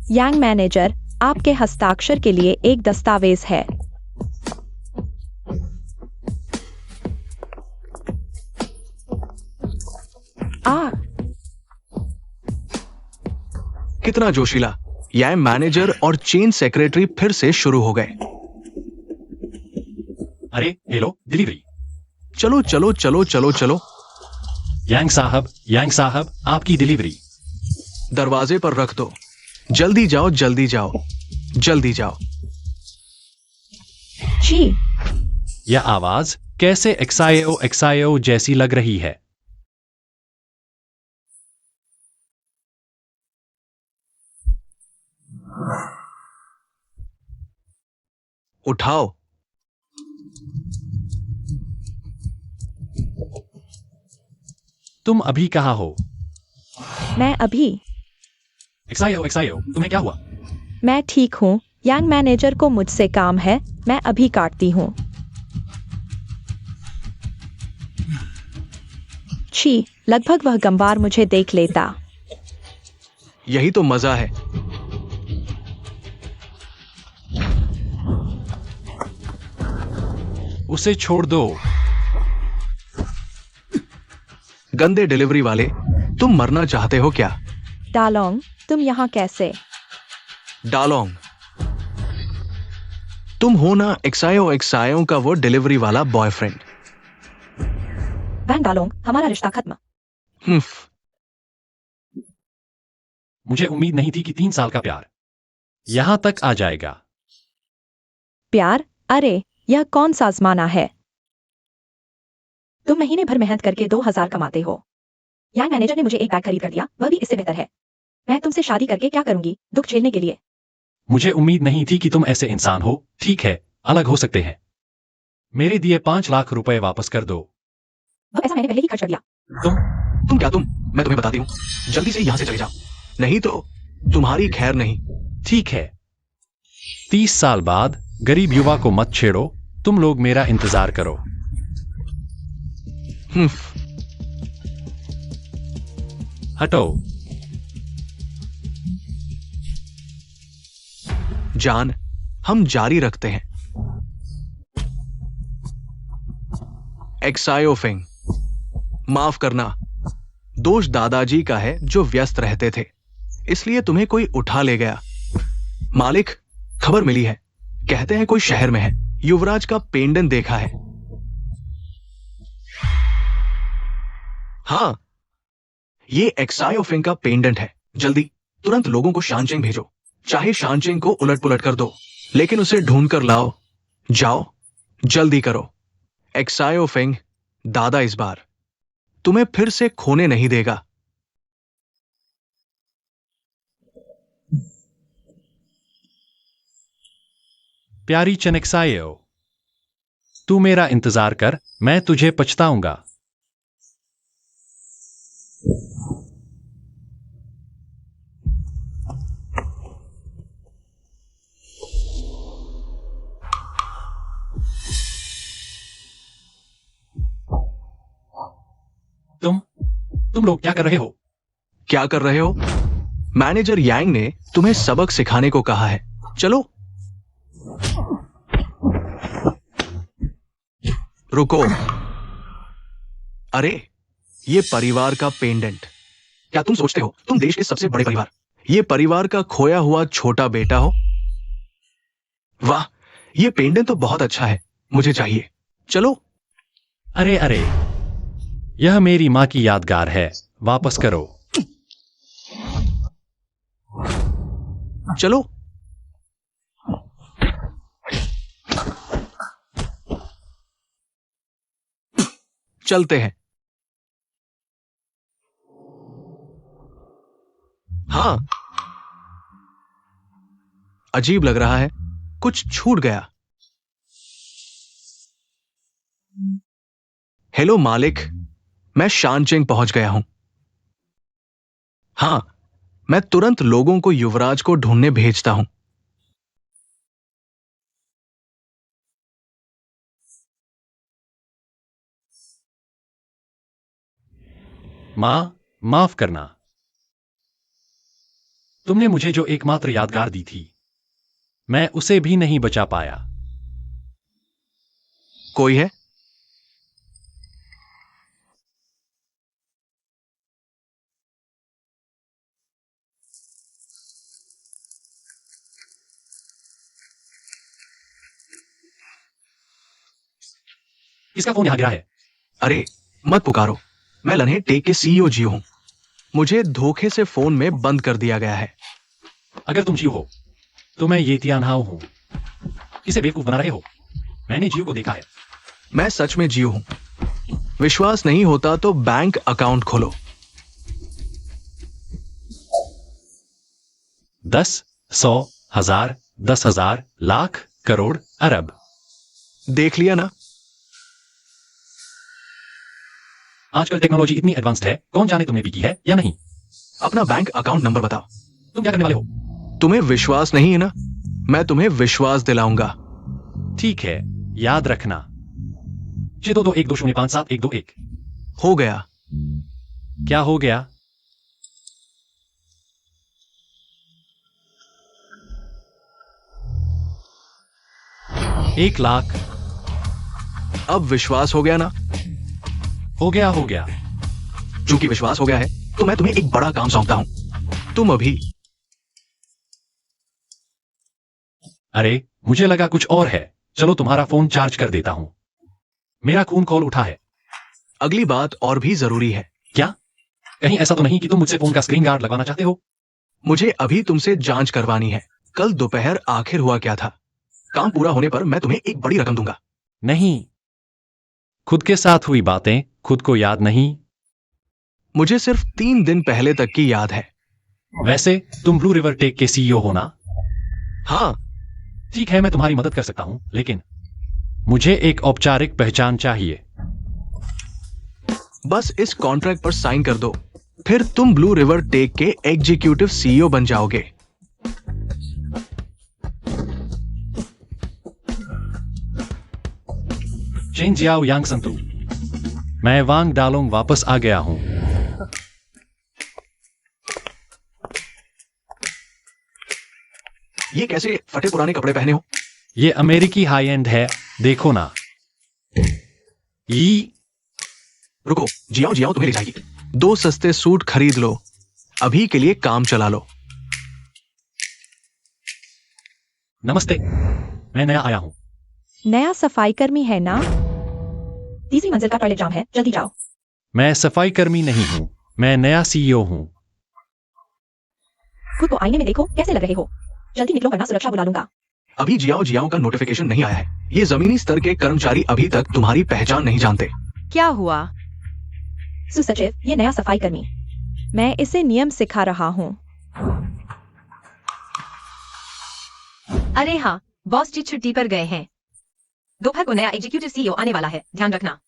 यांग manager, आपके हस्ताक्षर के लिए एक दस्तावेज है। कितना जोशीला। यांग मैनेजर और चेन सेक्रेटरी फिर से शुरू हो गए। अरे हेलो, डिलीवरी। चलो चलो चलो चलो चलो। यांग साहब, आपकी डिलीवरी। दरवाजे पर रख दो। जल्दी जाओ जल्दी जाओ जल्दी जाओ। जी। यह आवाज कैसे एक्सायो जैसी लग रही है? उठाओ। तुम अभी कहाँ हो? मैं अभी। एक्सायो, तुम्हें क्या हुआ? मैं ठीक हूँ। यांग मैनेजर को मुझसे काम है, मैं अभी काटती हूँ। छी, लगभग वह गंवार मुझे देख लेता। यही तो मजा है। उसे छोड़ दो। गंदे डिलीवरी वाले, तुम मरना चाहते हो क्या? डालोंग, तुम यहाँ कैसे? डालोंग, तुम हो ना एक्सायो का वो डिलीवरी वाला बॉयफ्रेंड? वैन डालोंग, हमारा रिश्ता खत्म। मुझे उम्मीद नहीं थी कि 3 साल का प्यार यहां तक आ जाएगा। प्यार? अरे, यह कौन सा आजमाना है? तुम महीने भर मेहनत करके 2000 कमाते हो। यांग मैनेजर ने मुझे एक बैग खरीद कर दिया, वह भी इससे बेहतर है। मैं तुमसे शादी करके क्या करूंगी, दुख झेलने के लिए? मुझे उम्मीद नहीं थी कि तुम ऐसे इंसान हो। ठीक है, अलग हो सकते हैं। मेरे दिए 5 लाख रुपए वापस कर दो। वह पैसा मैंने पहले ही खर्च कर दिया। तुम मैं तुम्हें बताती हूँ, जल्दी से यहां से चले जाओ, नहीं तो तुम्हारी खैर नहीं। ठीक है। 30 साल बाद गरीब युवा को मत छेड़ो। तुम लोग मेरा इंतजार करो। हटो। जान, हम जारी रखते हैं। एक्सायोफिंग, माफ करना, दोष दादाजी का है जो व्यस्त रहते थे, इसलिए तुम्हें कोई उठा ले गया। मालिक, खबर मिली है, कहते हैं कोई शहर में है, युवराज का पेंडेंट देखा है। हाँ, ये एक्सायोफिंग का पेंडेंट है। जल्दी, तुरंत लोगों को शानचेंग भेजो, चाहे शानचेंग को उलट पुलट कर दो, लेकिन उसे ढूंढ कर लाओ। जाओ, जल्दी करो। एक्सायोफिंग, दादा इस बार तुम्हें फिर से खोने नहीं देगा। प्यारी चनेक्सायो, तू मेरा इंतजार कर, मैं तुझे पछताऊंगा। तुम लोग क्या कर रहे हो? क्या कर रहे हो? मैनेजर यांग ने तुम्हें सबक सिखाने को कहा है। चलो। रुको। अरे, ये परिवार का पेंडेंट। क्या तुम सोचते हो तुम देश के सबसे बड़े परिवार, ये परिवार का खोया हुआ छोटा बेटा हो? वाह, ये पेंडेंट तो बहुत अच्छा है, मुझे चाहिए। चलो। अरे, यह मेरी मां की यादगार है, वापस करो। चलो। चलते हैं। हाँ, अजीब लग रहा है, कुछ छूट गया। हेलो मालिक, मैं शानचेंग पहुंच गया हूं। हाँ, मैं तुरंत लोगों को युवराज को ढूंढने भेजता हूं। मां, माफ करना। तुमने मुझे जो एकमात्र यादगार दी थी, मैं उसे भी नहीं बचा पाया। कोई है? किसका फोन यहां गिरा है? अरे मत पुकारो, मैं लन्हे टेक के सीईओ जियो हूं। मुझे धोखे से फोन में बंद कर दिया गया है। अगर तुम जियो हो तो मैं ये तियानहाओ हूं। किसे बेवकूफ बना रहे हो? मैंने जियो को देखा है। मैं सच में जियो हूं। विश्वास नहीं होता तो बैंक अकाउंट खोलो। 10, 100, 1000, 10,000, लाख, करोड़, अरब। देख लिया ना? आजकल टेक्नोलॉजी इतनी एडवांस्ड है, कौन जाने तुमने भी की है या नहीं। अपना बैंक अकाउंट नंबर बताओ। तुम क्या करने वाले हो? तुम्हें विश्वास नहीं है ना? मैं तुम्हें विश्वास दिलाऊंगा। ठीक है, याद रखना। 622120572121। हो गया। क्या हो गया? एक लाख। अब विश्वास हो गया ना? हो गया, हो गया। चूंकि विश्वास हो गया है तो मैं तुम्हें एक बड़ा काम सौंपता हूं। तुम अभी अरे मुझे लगा कुछ और है। चलो तुम्हारा फोन चार्ज कर देता हूं। मेरा खून कॉल उठा है। अगली बात और भी जरूरी है। क्या? कहीं ऐसा तो नहीं कि तुम मुझसे फोन का स्क्रीन गार्ड लगवाना चाहते हो? मुझे अभी तुमसे जांच करवानी है। कल दोपहर आखिर हुआ क्या था? काम पूरा होने पर मैं तुम्हें एक बड़ी रकम दूंगा। नहीं, खुद के साथ हुई बातें खुद को याद नहीं। मुझे सिर्फ 3 दिन पहले तक की याद है। वैसे तुम ब्लू रिवर टेक के सीईओ हो ना? हाँ। ठीक है, मैं तुम्हारी मदद कर सकता हूं, लेकिन मुझे एक औपचारिक पहचान चाहिए। बस इस कॉन्ट्रैक्ट पर साइन कर दो, फिर तुम ब्लू रिवर टेक के एग्जीक्यूटिव सीईओ बन जाओगे। चेन जियाओ यांग संतु। मैं वांग डालोंग वापस आ गया हूं। ये कैसे फटे पुराने कपड़े पहने हो? ये अमेरिकी हाई एंड है, देखो ना। रुको, जियाओ जियाओ तुम्हें ले जाएगी। 2 सस्ते सूट खरीद लो, अभी के लिए काम चला लो। नमस्ते, मैं नया आया हूं। नया सफाई कर्मी है ना? तीसरी मंजिल का टॉयलेट जाम है, जल्दी जाओ। मैं सफाई कर्मी नहीं हूं, मैं नया सीईओ हूं। खुद को आईने में देखो, कैसे लग रहे हो? जल्दी निकलो वरना सुरक्षा बुला लूंगा। अभी जियाओ जियाओ का नोटिफिकेशन नहीं आया है। ये जमीनी स्तर के कर्मचारी अभी तक तुम्हारी पहचान नहीं जानते। क्या हुआ? सुसचिव, ये नया सफाई कर्मी। मैं इसे नियम सिखा रहा हूँ। अरे हाँ, बॉस जी छुट्टी पर गए हैं। दोपहर को नया एग्जीक्यूटिव सीईओ आने वाला है, ध्यान रखना।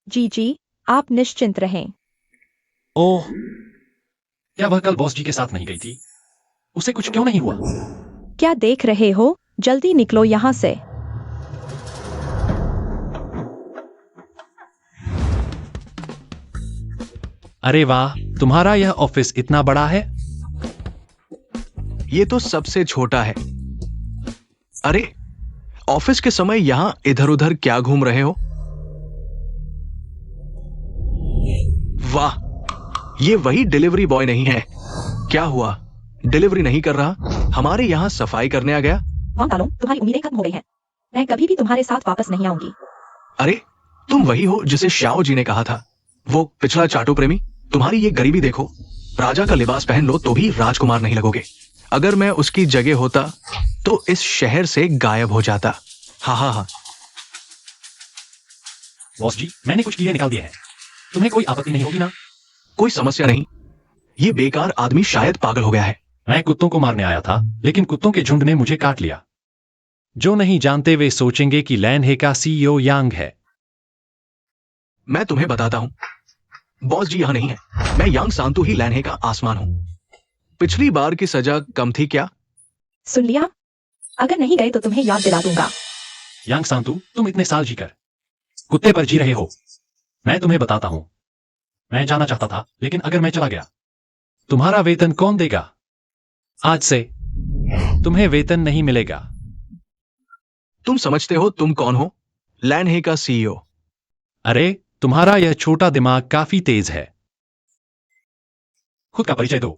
जी, आप निश्चिंत रहें। ओह, क्या वह कल बॉस जी के साथ नहीं गई थी? उसे कुछ क्यों नहीं हुआ? क्या देख रहे हो? जल्दी निकलो यहाँ से। अरे वाह, तुम्हारा यह ऑफिस इतना बड़ा है। ये तो सबसे छोटा है। अरे, ऑफिस के समय यहां इधर उधर क्या घूम रहे हो? वाह, ये वही डिलीवरी बॉय नहीं है। क्या हुआ, डिलीवरी नहीं कर रहा? हमारे यहां सफाई करने आ गया? वांग डालोंग, तुम्हारी उम्मीदें खत्म हो गई हैं। मैं कभी भी तुम्हारे साथ वापस नहीं आऊंगी। अरे, तुम वही हो जिसे श्याओ जी ने कहा था, वो पिछला चाटू प्रेमी। तुम्हारी ये गरीबी देखो, राजा का लिबास पहन लो तो भी राजकुमार नहीं लगोगे। अगर मैं उसकी जगह होता तो इस शहर से गायब हो जाता। हाँ। बॉस जी, मैंने कुछ कीड़े निकाल दिए हैं। तुम्हें कोई आपत्ति नहीं होगी ना? कोई समस्या नहीं। ये बेकार आदमी शायद पागल हो गया है। मैं कुत्तों को मारने आया था, लेकिन कुत्तों के झुंड ने मुझे काट लिया। जो नहीं जानते वे सोचेंगे कि लैनहे का सीईओ यांग है। मैं तुम्हें बताता हूं, बॉस जी यहां नहीं है। मैं यांग सांतु ही लैनहे का आसमान हूं। पिछली बार की सजा कम थी क्या? सुन लिया? अगर नहीं गए तो तुम्हें याद दिला दूंगा। यांग सांतु, तुम इतने साल जीकर कुत्ते पर जी रहे हो। मैं तुम्हें बताता हूं, मैं जाना चाहता था, लेकिन अगर मैं चला गया, तुम्हारा वेतन कौन देगा? आज से तुम्हें वेतन नहीं मिलेगा। तुम समझते हो तुम कौन हो? लैनहे का सीईओ। अरे तुम्हारा यह छोटा दिमाग काफी तेज है। खुद का परिचय दो।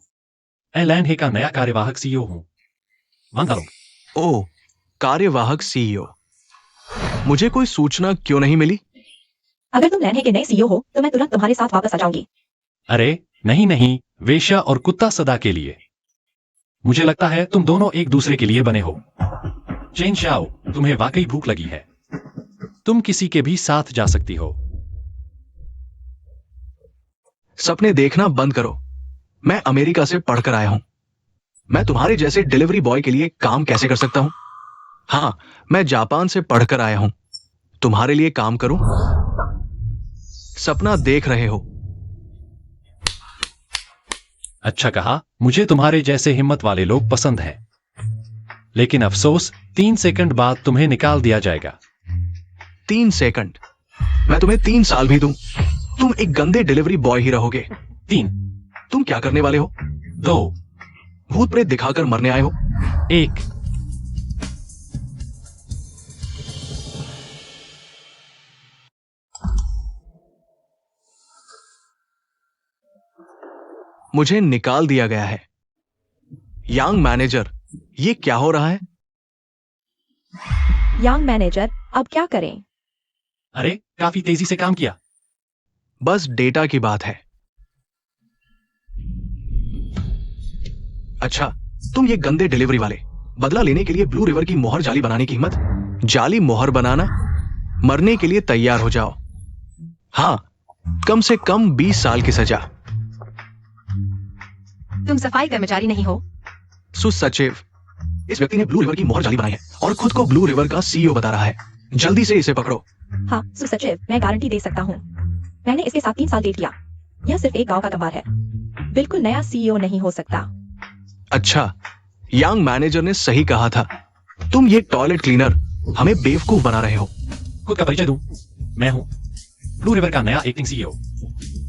मैं लैंडहे का नया कार्यवाहक सीईओ हूं। वांग दालोंग। ओ, कार्यवाहक सीईओ। मुझे कोई सूचना क्यों नहीं मिली? अगर तुम लैनहे के नए सीईओ हो तो मैं तुरंत तुम्हारे साथ वापस आ जाऊंगी। अरे नहीं, वेश्या और कुत्ता सदा के लिए। मुझे लगता है तुम दोनों एक दूसरे के लिए बने हो। चेन शाओ, तुम्हें वाकई भूख लगी है। तुम किसी के भी साथ जा सकती हो। सपने देखना बंद करो। मैं अमेरिका से पढ़कर आया हूं। मैं तुम्हारे जैसे डिलीवरी बॉय के लिए काम कैसे कर सकता हूं? हाँ, मैं जापान से पढ़कर आया हूं। तुम्हारे लिए काम करूं? सपना देख रहे हो। अच्छा कहा, मुझे तुम्हारे जैसे हिम्मत वाले लोग पसंद हैं। लेकिन अफसोस 3 सेकंड बाद तुम्हें निकाल दिया जाएगा। 3 सेकंड? मैं तुम्हें 3 साल भी दूं, तुम एक गंदे डिलीवरी बॉय ही रहोगे। 3, तुम क्या करने वाले हो? 2, भूत प्रेत दिखाकर मरने आए हो? 1। मुझे निकाल दिया गया है। यांग मैनेजर, ये क्या हो रहा है? यांग मैनेजर, अब क्या करें? अरे काफी तेजी से काम किया। बस डेटा की बात है। अच्छा, तुम ये गंदे डिलीवरी वाले, बदला लेने के लिए ब्लू रिवर की मोहर जाली बनाने की हिम्मत? जाली मोहर बनाना? मरने के लिए तैयार हो जाओ। हाँ, कम से कम 20 साल की सजा। तुम सफाई कर्मचारी नहीं हो। सुसचिव, इस व्यक्ति ने ब्लू रिवर की मोहर जाली बनाई है और खुद को ब्लू रिवर का सीईओ बता रहा है। जल्दी से इसे पकड़ो। हाँ सुसचिव, मैं गारंटी दे सकता हूँ। मैंने इसके साथ 3 साल डेट किया। यह सिर्फ एक गांव का कबार है, बिल्कुल नया सीईओ नहीं हो सकता। अच्छा, यांग मैनेजर ने सही कहा था। तुम ये टॉयलेट क्लीनर हमें बेवकूफ बना रहे हो। खुद का परिचय दूं, मैं हूं ब्लू रिवर का नया एक्टिंग सीईओ,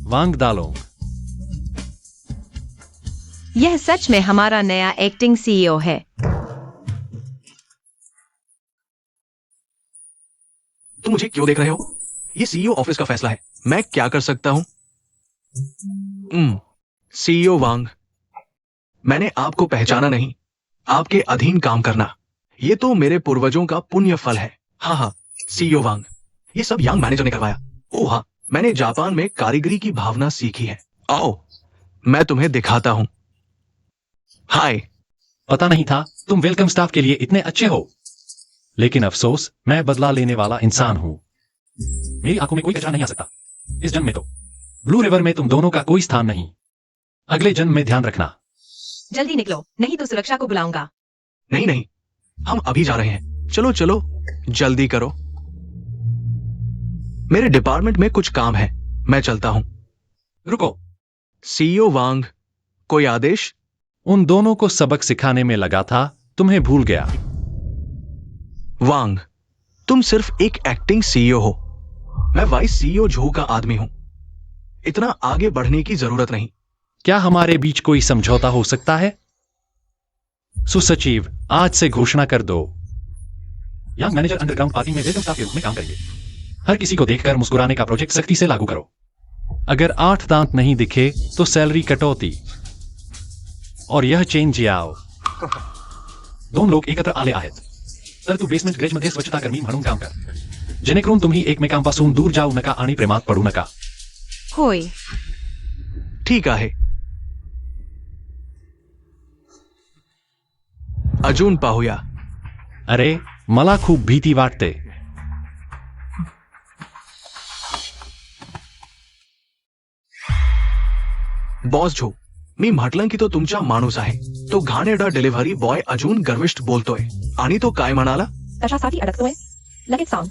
वांग दालोंग। यह सच में हमारा नया एक्टिंग सीईओ है। तुम मुझे क्यों देख रहे हो? ये सीईओ ऑफिस का फैसला है। मैं क्या कर सकता हूं? सीईओ वांग, मैंने आपको पहचाना नहीं। आपके अधीन काम करना, ये तो मेरे पूर्वजों का पुण्य फल है। हाँ, सीईओ वांग, ये सब यांग मैनेजर ने करवाया। ओह हाँ, मैंने जापान में कारीगरी की भावना सीखी है। आओ, मैं तुम्हें दिखाता हूं। हाय। पता नहीं था तुम वेलकम स्टाफ के लिए इतने अच्छे हो। लेकिन अफसोस, मैं बदला लेने वाला इंसान हूं। मेरी आंखों में कोई कचरा नहीं आ सकता। इस जन्म में तो ब्लू रिवर में तुम दोनों का कोई स्थान नहीं। अगले जन्म में ध्यान रखना। जल्दी निकलो, नहीं तो सुरक्षा को बुलाऊंगा। नहीं, हम अभी जा रहे हैं। चलो चलो, जल्दी करो। मेरे डिपार्टमेंट में कुछ काम है, मैं चलता हूं। रुको। सीईओ वांग, कोई आदेश? उन दोनों को सबक सिखाने में लगा था, तुम्हें भूल गया। वांग, तुम सिर्फ एक एक्टिंग सीईओ हो। मैं वाइस सीईओ झो का आदमी हूं। इतना आगे बढ़ने की जरूरत नहीं। क्या हमारे बीच कोई समझौता हो सकता है? सुसचिव, आज से घोषणा कर दो, यांग मैनेजर अंडरग्राउंड पार्किंग में वेलकम स्टाफ के रूप में काम करेंगे। हर किसी को देखकर मुस्कुराने का प्रोजेक्ट सख्ती से लागू करो। अगर 8 दांत नहीं दिखे तो सैलरी कटौती। और यह चेन जियाओ। 2 लोक एकत्र आले आहेत, तर तू बेसमेंट ग्रेज मध्ये स्वच्छता कर्मी म्हणून काम कर, जेणेकरून तुम्ही एकमेकांपासून दूर जाऊ नका आणि प्रेमात पडू नका। होय। ठीक आहे। अजून पाहूया। अरे मला खूप भीती वाटते। बॉस झो, मी म्हटलं की तो तुमचा माणूस आहे। तो घाणेरडा डिलिव्हरी बॉय अजून गर्विष्ठ बोलतोय। आणि तो काय म्हणाला? कशासाठी अडकतोय? लगेच सांग।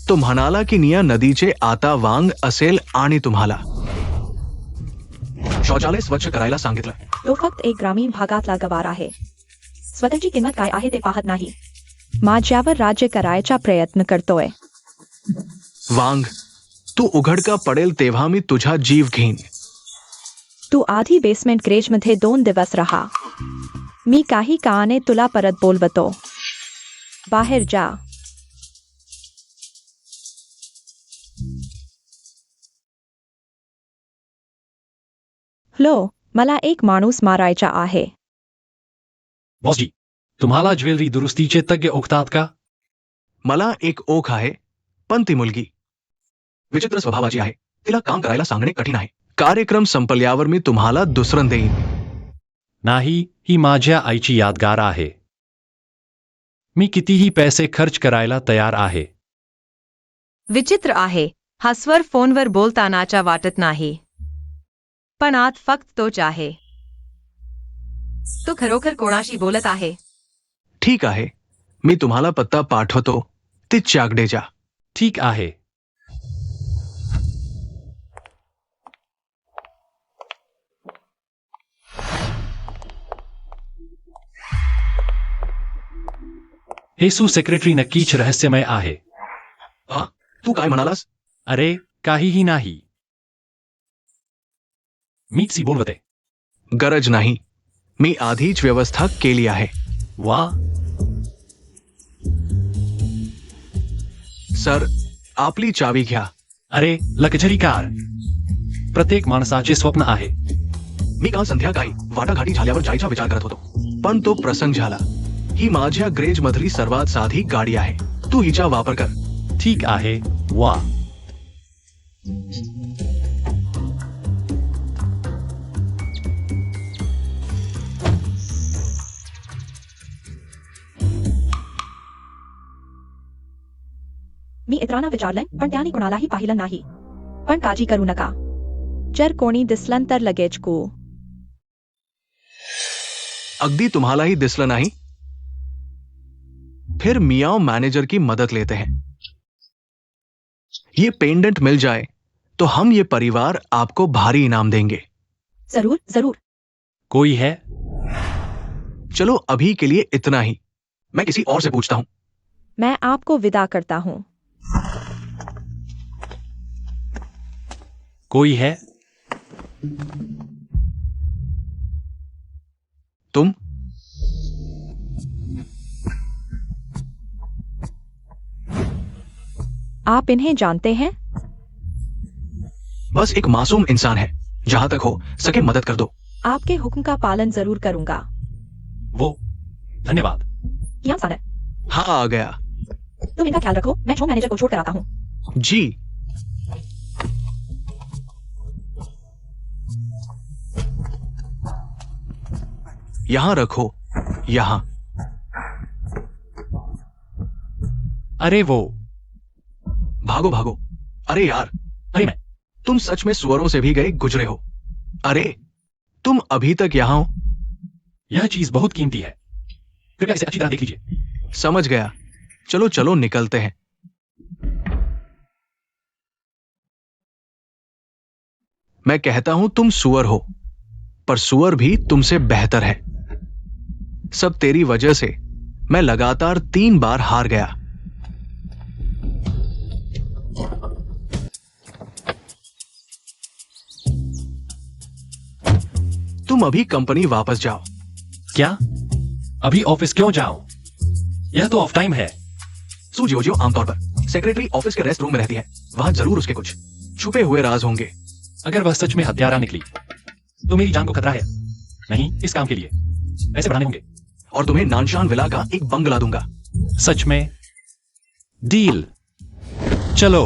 तो म्हणाला की निया नदीचे आता वांग असेल आणि तुम्हाला शौचालय स्वच्छ करायला सांगितलं। तो फक्त एक ग्रामीण भागातला गवार आहे। स्वतःची किंमत काय आहे ते पाहत नाही। माझ्यावर राज्य करायचा प्रयत्न करतोय। वांग, तू उघड का पडेल तेव्हा मी तुझा जीव घेईन। तू आधी बेसमेंट ग्रेज मध्ये 2 दिवस रहा। मी काही काने तुला परत बोलवतो. बाहेर जा. लो, मला एक माणूस मारायचा आहे. बॉसजी, तुम्हाला ज्वेलरी दुरुस्तीचे तज्ञ ओळखतात का? मला एक ओख आहे, पण ती मुलगी विचित्र स्वभावाची आहे. तिला काम करायला सांगणे कठीण आहे. कार्यक्रम संपल्यावर मी तुम्हाला दुसरं देईन. नाही, ही माझ्या आईची यादगार आहे. मी कितीही पैसे खर्च करायला तयार आहे. विचित्र आहे. हा स्वर फोनवर बोलतानाचा वाटत नाही. पण आत फक्त तोच आहे. तो खरोखर कोणाशी बोलत आहे? ठीक आहे, मी तुम्हाला पत्ता पाठवतो. तिच्याकडे जा. ठीक आहे. हे सेक्रेटरी नक्कीच रहस्यमय आहे. हा, तू काय म्हणालास? अरे, काहीही नाही. मीच बोलवते. गरज नाही, मी आधीच व्यवस्था केली आहे. वा. सर, आपली चावी घ्या. अरे, लक्झरी कार प्रत्येक माणसाचे स्वप्न आहे. मी काल संध्याकाळी वाटाघाटी झाल्यावर जायचा विचार करत होतो, पण तो प्रसंग झाला. ही माझ्या ग्रेज मधली सर्वात साधी गाडी आहे. तू हिचा वापर कर. ठीक आहे. वा. मी इतरांना विचारलंय, पण त्यांनी कोणालाही पाहिलं नाही. पण काळजी करू नका. जर कोणी दिसलं तर लगेच को. अगदी तुम्हालाही दिसलं नहीं? फिर मियाओ मैनेजर की मदद लेते हैं. ये पेंडेंट मिल जाए तो हम ये परिवार आपको भारी इनाम देंगे. जरूर जरूर. कोई है? चलो अभी के लिए इतना ही. मैं किसी और से पूछता हूं. मैं आपको विदा करता हूं. कोई है? तुम? आप इन्हें जानते हैं? बस एक मासूम इंसान है. जहां तक हो सके मदद कर दो. आपके हुक्म का पालन जरूर करूंगा. वो. धन्यवाद. यहाँ सारा. हाँ, आ गया. तुम इनका ख्याल रखो. मैं शो मैनेजर को छोड़ कर आता हूँ. जी. यहां रखो. यहां. अरे वो. भागो भागो. अरे यार. अरे मैं. तुम सच में सुअरों से भी गए गुजरे हो. अरे, तुम अभी तक यहां हो. यह चीज बहुत कीमती है. कृपया इसे अच्छी तरह देख लीजिए. समझ गया. चलो चलो निकलते हैं. मैं कहता हूं तुम सुअर हो, पर सुअर भी तुमसे बेहतर है. सब तेरी वजह से मैं लगातार 3 बार हार गया. तुम अभी कंपनी वापस जाओ. क्या? अभी ऑफिस क्यों जाऊं? यह तो ऑफ टाइम है. सू जियोजियो आमतौर पर सेक्रेटरी ऑफिस के रेस्ट रूम में रहती है. वहां जरूर उसके कुछ छुपे हुए राज होंगे. अगर वह सच में हत्यारा निकली तो मेरी जान को खतरा है. नहीं, इस काम के लिए पैसे बढ़ाने होंगे. और तुम्हें नानशान विला का एक बंगला दूंगा. सच में? डील. चलो.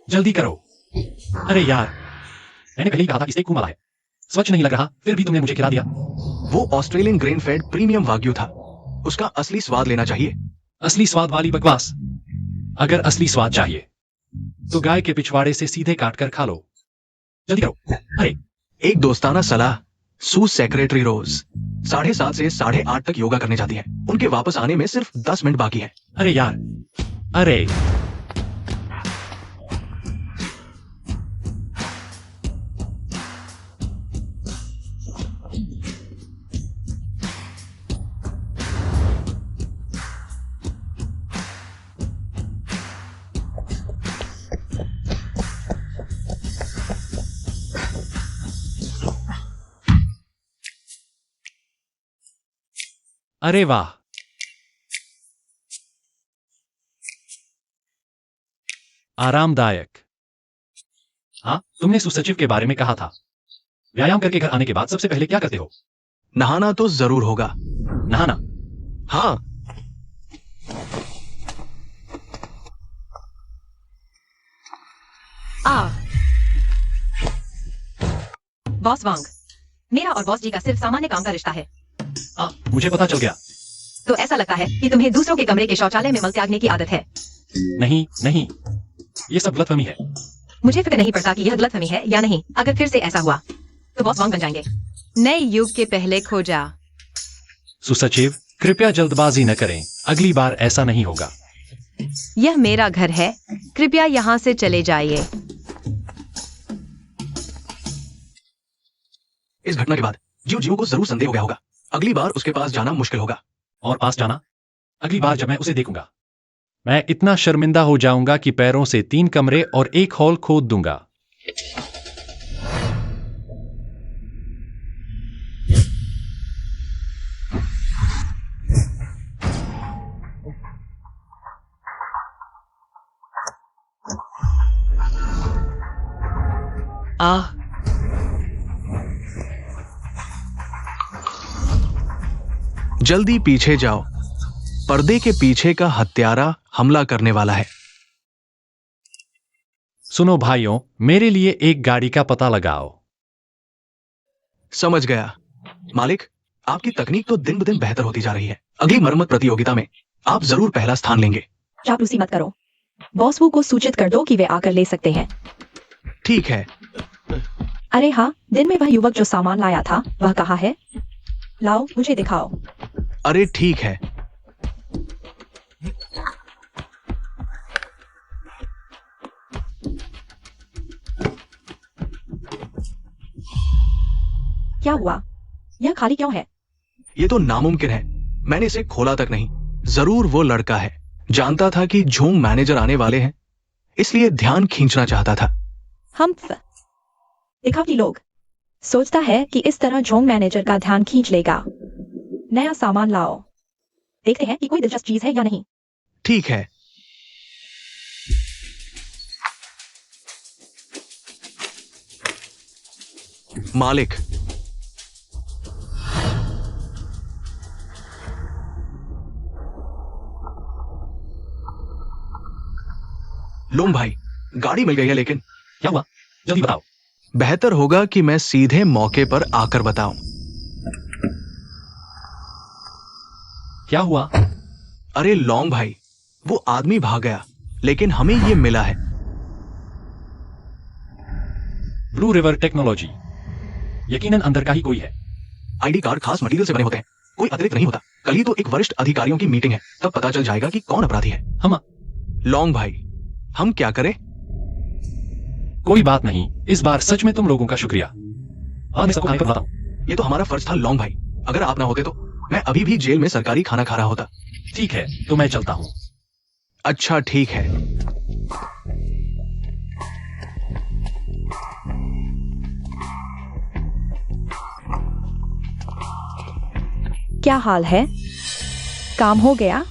जल्दी करो. अरे यार, मैंने पहले ही कहा था कि स्टेक कुमाला है. स्वच्छ नहीं लग रहा, फिर भी तुमने मुझे खिला दिया. वो Australian grain fed premium wagyu था. उसका असली स्वाद लेना चाहिए. असली स्वाद वाली बकवास. अगर असली स्वाद चाहिए तो गाय के पिछवाड़े से सीधे काट कर खा लो. जल्दी करो. अरे, एक दोस्ताना सलाह. सू सेक्रेटरी रोज 7:30 से 8:30 तक योगा करने जाती है. उनके वापस आने में सिर्फ 10 मिनट बाकी है. अरे यार. अरे. अरे वाह, आरामदायक। हाँ, तुमने सुसचिव के बारे में कहा था। व्यायाम करके घर आने के बाद सबसे पहले क्या करते हो? नहाना तो जरूर होगा। नहाना? हाँ, बॉस वांग, मेरा और बॉस जी का सिर्फ सामान्य काम का रिश्ता है। मुझे पता चल गया। तो ऐसा लगता है कि तुम्हें दूसरों के कमरे के शौचालय में मल त्यागने की आदत है। नहीं नहीं, ये सब गलतफहमी है। मुझे फिक्र नहीं पड़ता कि यह गलतफहमी है या नहीं। अगर फिर से ऐसा हुआ तो बॉस वांग बन जाएंगे। नए युग के पहले खोजा। सुसचिव, कृपया जल्दबाजी न करें। अगली बार ऐसा नहीं होगा। यह मेरा घर है, कृपया यहाँ से चले जाइए। इस घटना के बाद जीव को जरूर संदेह हो गया होगा। अगली बार उसके पास जाना मुश्किल होगा। और पास जाना? अगली बार जब मैं उसे देखूंगा, मैं इतना शर्मिंदा हो जाऊंगा कि पैरों से 3 कमरे और 1 हॉल खोद दूंगा। जल्दी पीछे जाओ, पर्दे के पीछे का हत्यारा हमला करने वाला है। सुनो भाइयों, मेरे लिए एक गाड़ी का पता लगाओ। समझ गया मालिक, आपकी तकनीक तो दिन ब दिन बेहतर होती जा रही है। अगली मरम्मत प्रतियोगिता में आप जरूर पहला स्थान लेंगे। चापलूसी मत करो। बॉस वू को सूचित कर दो कि वे आकर ले सकते हैं। ठीक है। अरे हाँ, दिन में वह युवक जो सामान लाया था वह कहाँ है? लाओ, मुझे दिखाओ। अरे ठीक है। क्या हुआ? यह खाली क्यों है? ये तो नामुमकिन है। मैंने इसे खोला तक नहीं। जरूर वो लड़का है। जानता था कि झोंग मैनेजर आने वाले हैं, इसलिए ध्यान खींचना चाहता था। हम दिखावटी लोग। सोचता है कि इस तरह झोंग मैनेजर का ध्यान खींच लेगा। नया सामान लाओ, देखते हैं कि कोई दिलचस्प चीज है या नहीं। ठीक है। मालिक, लोम भाई, गाड़ी मिल गई है, लेकिन क्या हुआ? जल्दी बताओ। बेहतर होगा कि मैं सीधे मौके पर आकर बताऊं। क्या हुआ? अरे लॉन्ग भाई, वो आदमी भाग गया, लेकिन हमें ये मिला है। Blue river technology. यकीनन अंदर का ही कोई है। आईडी कार्ड खास मटेरियल से बने होते हैं, कोई अतिरिक्त नहीं होता। कल ही तो एक वरिष्ठ अधिकारियों की मीटिंग है, तब पता चल जाएगा कि कौन अपराधी है। हम? लॉन्ग भाई, हम क्या करें? कोई बात नहीं, इस बार सच में तुम लोगों का शुक्रिया। हाँ, मैं सबको खाने पर बताता हूँ। ये तो हमारा फर्ज था लॉन्ग भाई। अगर आप ना होते तो मैं अभी भी जेल में सरकारी खाना खा रहा होता। ठीक है, तो मैं चलता हूँ। अच्छा ठीक है। क्या हाल है? काम हो गया?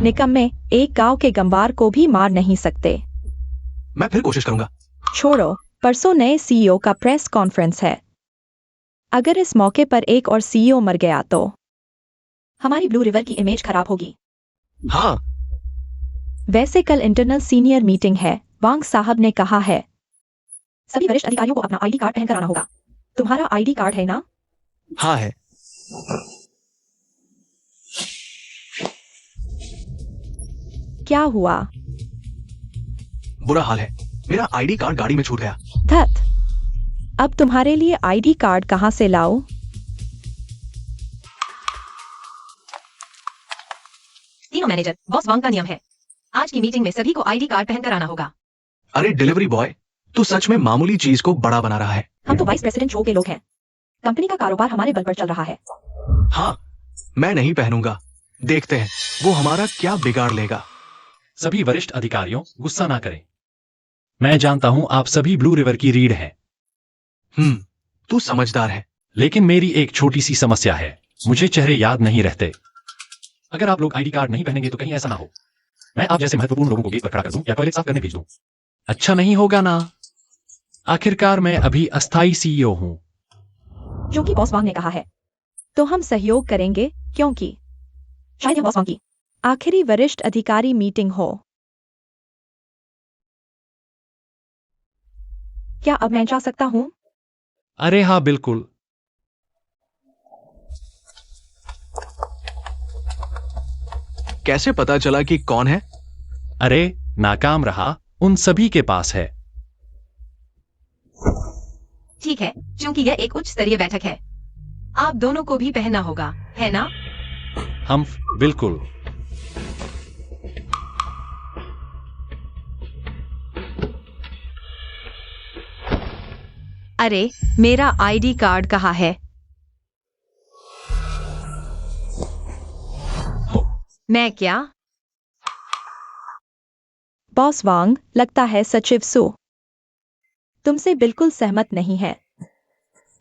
निकम्मे, एक गांव के गंवार को भी मार नहीं सकते। मैं फिर कोशिश करूंगा। छोड़ो, परसों नए सीईओ का प्रेस कॉन्फ्रेंस है। अगर इस मौके पर एक और सीईओ मर गया तो हमारी ब्लू रिवर की इमेज खराब होगी। हाँ, वैसे कल इंटरनल सीनियर मीटिंग है, वांग साहब ने कहा है। सभी वरिष्ठ अधिकारियों को अपना आईडी कार्ड पहनकर आना होगा। तुम्हारा आईडी कार्ड है ना? हाँ है। क्या हुआ? बुरा हाल है, मेरा आईडी कार्ड गाड़ी में छूट गया। धत, अब तुम्हारे लिए आईडी कार्ड कहां से लाऊं? तीनों मैनेजर, बॉस वांग का नियम है, आज की मीटिंग में सभी को आईडी कार्ड पहनकर आना होगा। अरे डिलीवरी बॉय, तू सच में मामूली चीज को बड़ा बना रहा है। हम तो वाइस प्रेसिडेंट जो के लोग हैं। कंपनी का कारोबार हमारे बल पर चल रहा है। हाँ, मैं नहीं पहनूंगा। देखते हैं वो हमारा क्या बिगाड़ लेगा। सभी वरिष्ठ अधिकारियों, गुस्सा ना करें। मैं जानता हूं आप सभी ब्लू रिवर की रीढ़ हैं। तू समझदार है। लेकिन मेरी एक छोटी सी समस्या है। मुझे चेहरे याद नहीं रहते। अगर आप लोग आईडी कार्ड नहीं पहनेंगे तो कहीं ऐसा ना हो मैं आप जैसे महत्वपूर्ण लोगों को गेट पर खड़ा कर दूं या टॉयलेट साफ करने भेज दूं। अच्छा नहीं होगा ना। आखिरकार मैं अभी अस्थाई सीईओ हूं। जो कि बॉस वांग ने कहा है। तो हम सहयोग करेंगे क्योंकि शायद यह बॉस वांग की आखिरी वरिष्ठ अधिकारी मीटिंग हो। क्या अब मैं जा सकता हूं? अरे हाँ बिल्कुल। कैसे पता चला कि कौन है? अरे नाकाम रहा, उन सभी के पास है। ठीक है, क्योंकि यह एक उच्च स्तरीय बैठक है, आप दोनों को भी पहनना होगा, है ना? हम बिल्कुल। अरे मेरा आईडी कार्ड कहाँ है? मैं क्या? बॉस वांग, लगता है सचिव सु तुमसे बिल्कुल सहमत नहीं है।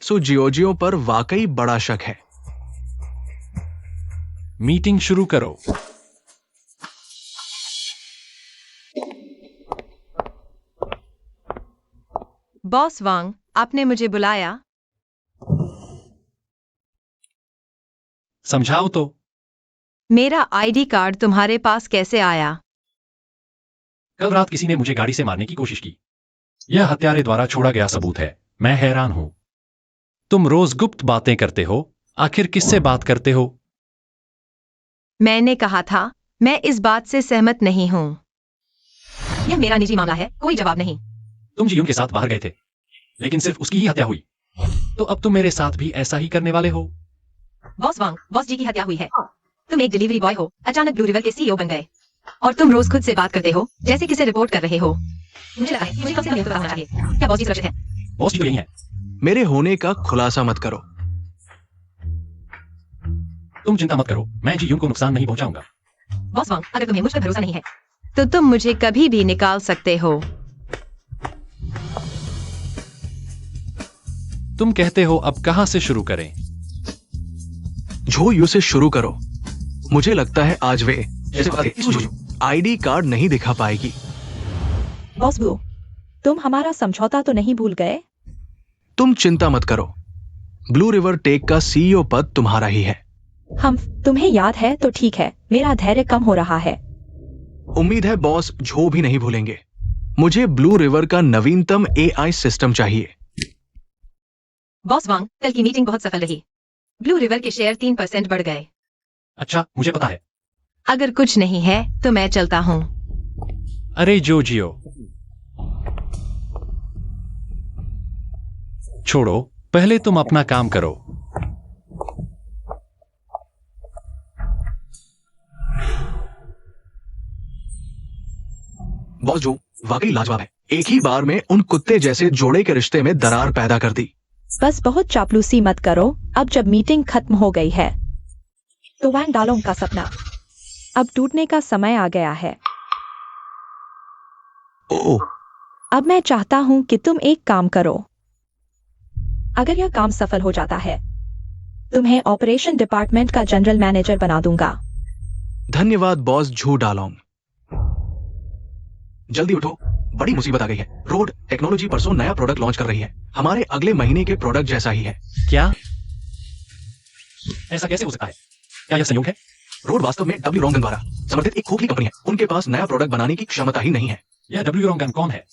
सो जियोजियो पर वाकई बड़ा शक है। मीटिंग शुरू करो। बॉस वांग, आपने मुझे बुलाया? समझाओ तो। मेरा आईडी कार्ड तुम्हारे पास कैसे आया? कल रात किसी ने मुझे गाड़ी से मारने की कोशिश की। यह हत्यारे द्वारा छोड़ा गया सबूत है। मैं हैरान हूं। तुम रोज गुप्त बातें करते हो, आखिर किससे बात करते हो? मैंने कहा था, मैं इस बात से सहमत नहीं हूं। यह मेरा निजी मामला है, कोई जवाब नहीं। तुम जीयून के साथ बाहर गए थे, लेकिन सिर्फ उसकी ही हत्या हुई। तो अब तुम मेरे साथ भी ऐसा ही करने वाले हो? बॉस वांग, बॉस जी की हत्या हुई है। तुम एक डिलीवरी बॉय हो, अचानक ब्लू रिवर के सीईओ बन गए, और तुम रोज खुद से बात करते हो जैसे किसे रिपोर्ट कर रहे हो। मुझे लगा है मुझे कम से कम यह तो पता होना चाहिए, क्या बॉस जी सुरक्षित है? बॉस जी तो यही है। मेरे होने का खुलासा मत करो। तुम चिंता मत करो, मैं जीयून को नुकसान नहीं पहुंचाऊंगा। बॉस वांग, अगर तुम्हें मुझ पर भरोसा नहीं है तो तुम मुझे कभी भी निकाल सकते हो। तुम कहते हो अब कहां से शुरू करें? झो यू से शुरू करो। मुझे लगता है आज वे आईडी कार्ड नहीं दिखा पाएगी। बॉस ब्लू, तुम हमारा समझौता तो नहीं भूल गए? तुम चिंता मत करो, ब्लू रिवर टेक का सीईओ पद तुम्हारा ही है। हम तुम्हें याद है तो ठीक है, मेरा धैर्य कम हो रहा है। उम्मीद है बॉस झो भी नहीं भूलेंगे। मुझे ब्लू रिवर का नवीनतम एआई सिस्टम चाहिए। बॉस वांग, कल की मीटिंग बहुत सफल रही। ब्लू रिवर के शेयर 3% बढ़ गए। अच्छा, मुझे पता है। अगर कुछ नहीं है तो मैं चलता हूं। अरे जोजियो, छोड़ो, पहले तुम अपना काम करो। बॉस जो वाकई लाजवाब है। एक ही बार में उन कुत्ते जैसे जोड़े के रिश्ते में दरार पैदा कर दी। बस बहुत चापलूसी मत करो। अब जब मीटिंग खत्म हो गई है तो वैंग डालोंग का सपना अब टूटने का समय आ गया है। ओह, अब मैं चाहता हूं कि तुम एक काम करो। अगर यह काम सफल हो जाता है, तुम्हें ऑपरेशन डिपार्टमेंट का जनरल मैनेजर बना दूंगा। धन्यवाद बॉस झू डालोंग। जल्दी उठो, बड़ी मुसीबत आ गई है। रोड टेक्नोलॉजी परसों नया प्रोडक्ट लॉन्च कर रही है, हमारे अगले महीने के प्रोडक्ट जैसा ही है। क्या? ऐसा कैसे हो सकता है? क्या यह संयोग है? रोड वास्तव में डब्ल्यू रोंगन द्वारा समर्थित एक खोखली कंपनी है। उनके पास नया प्रोडक्ट बनाने की क्षमता ही नहीं है। यह डब्ल्यू रोंगन कौन है?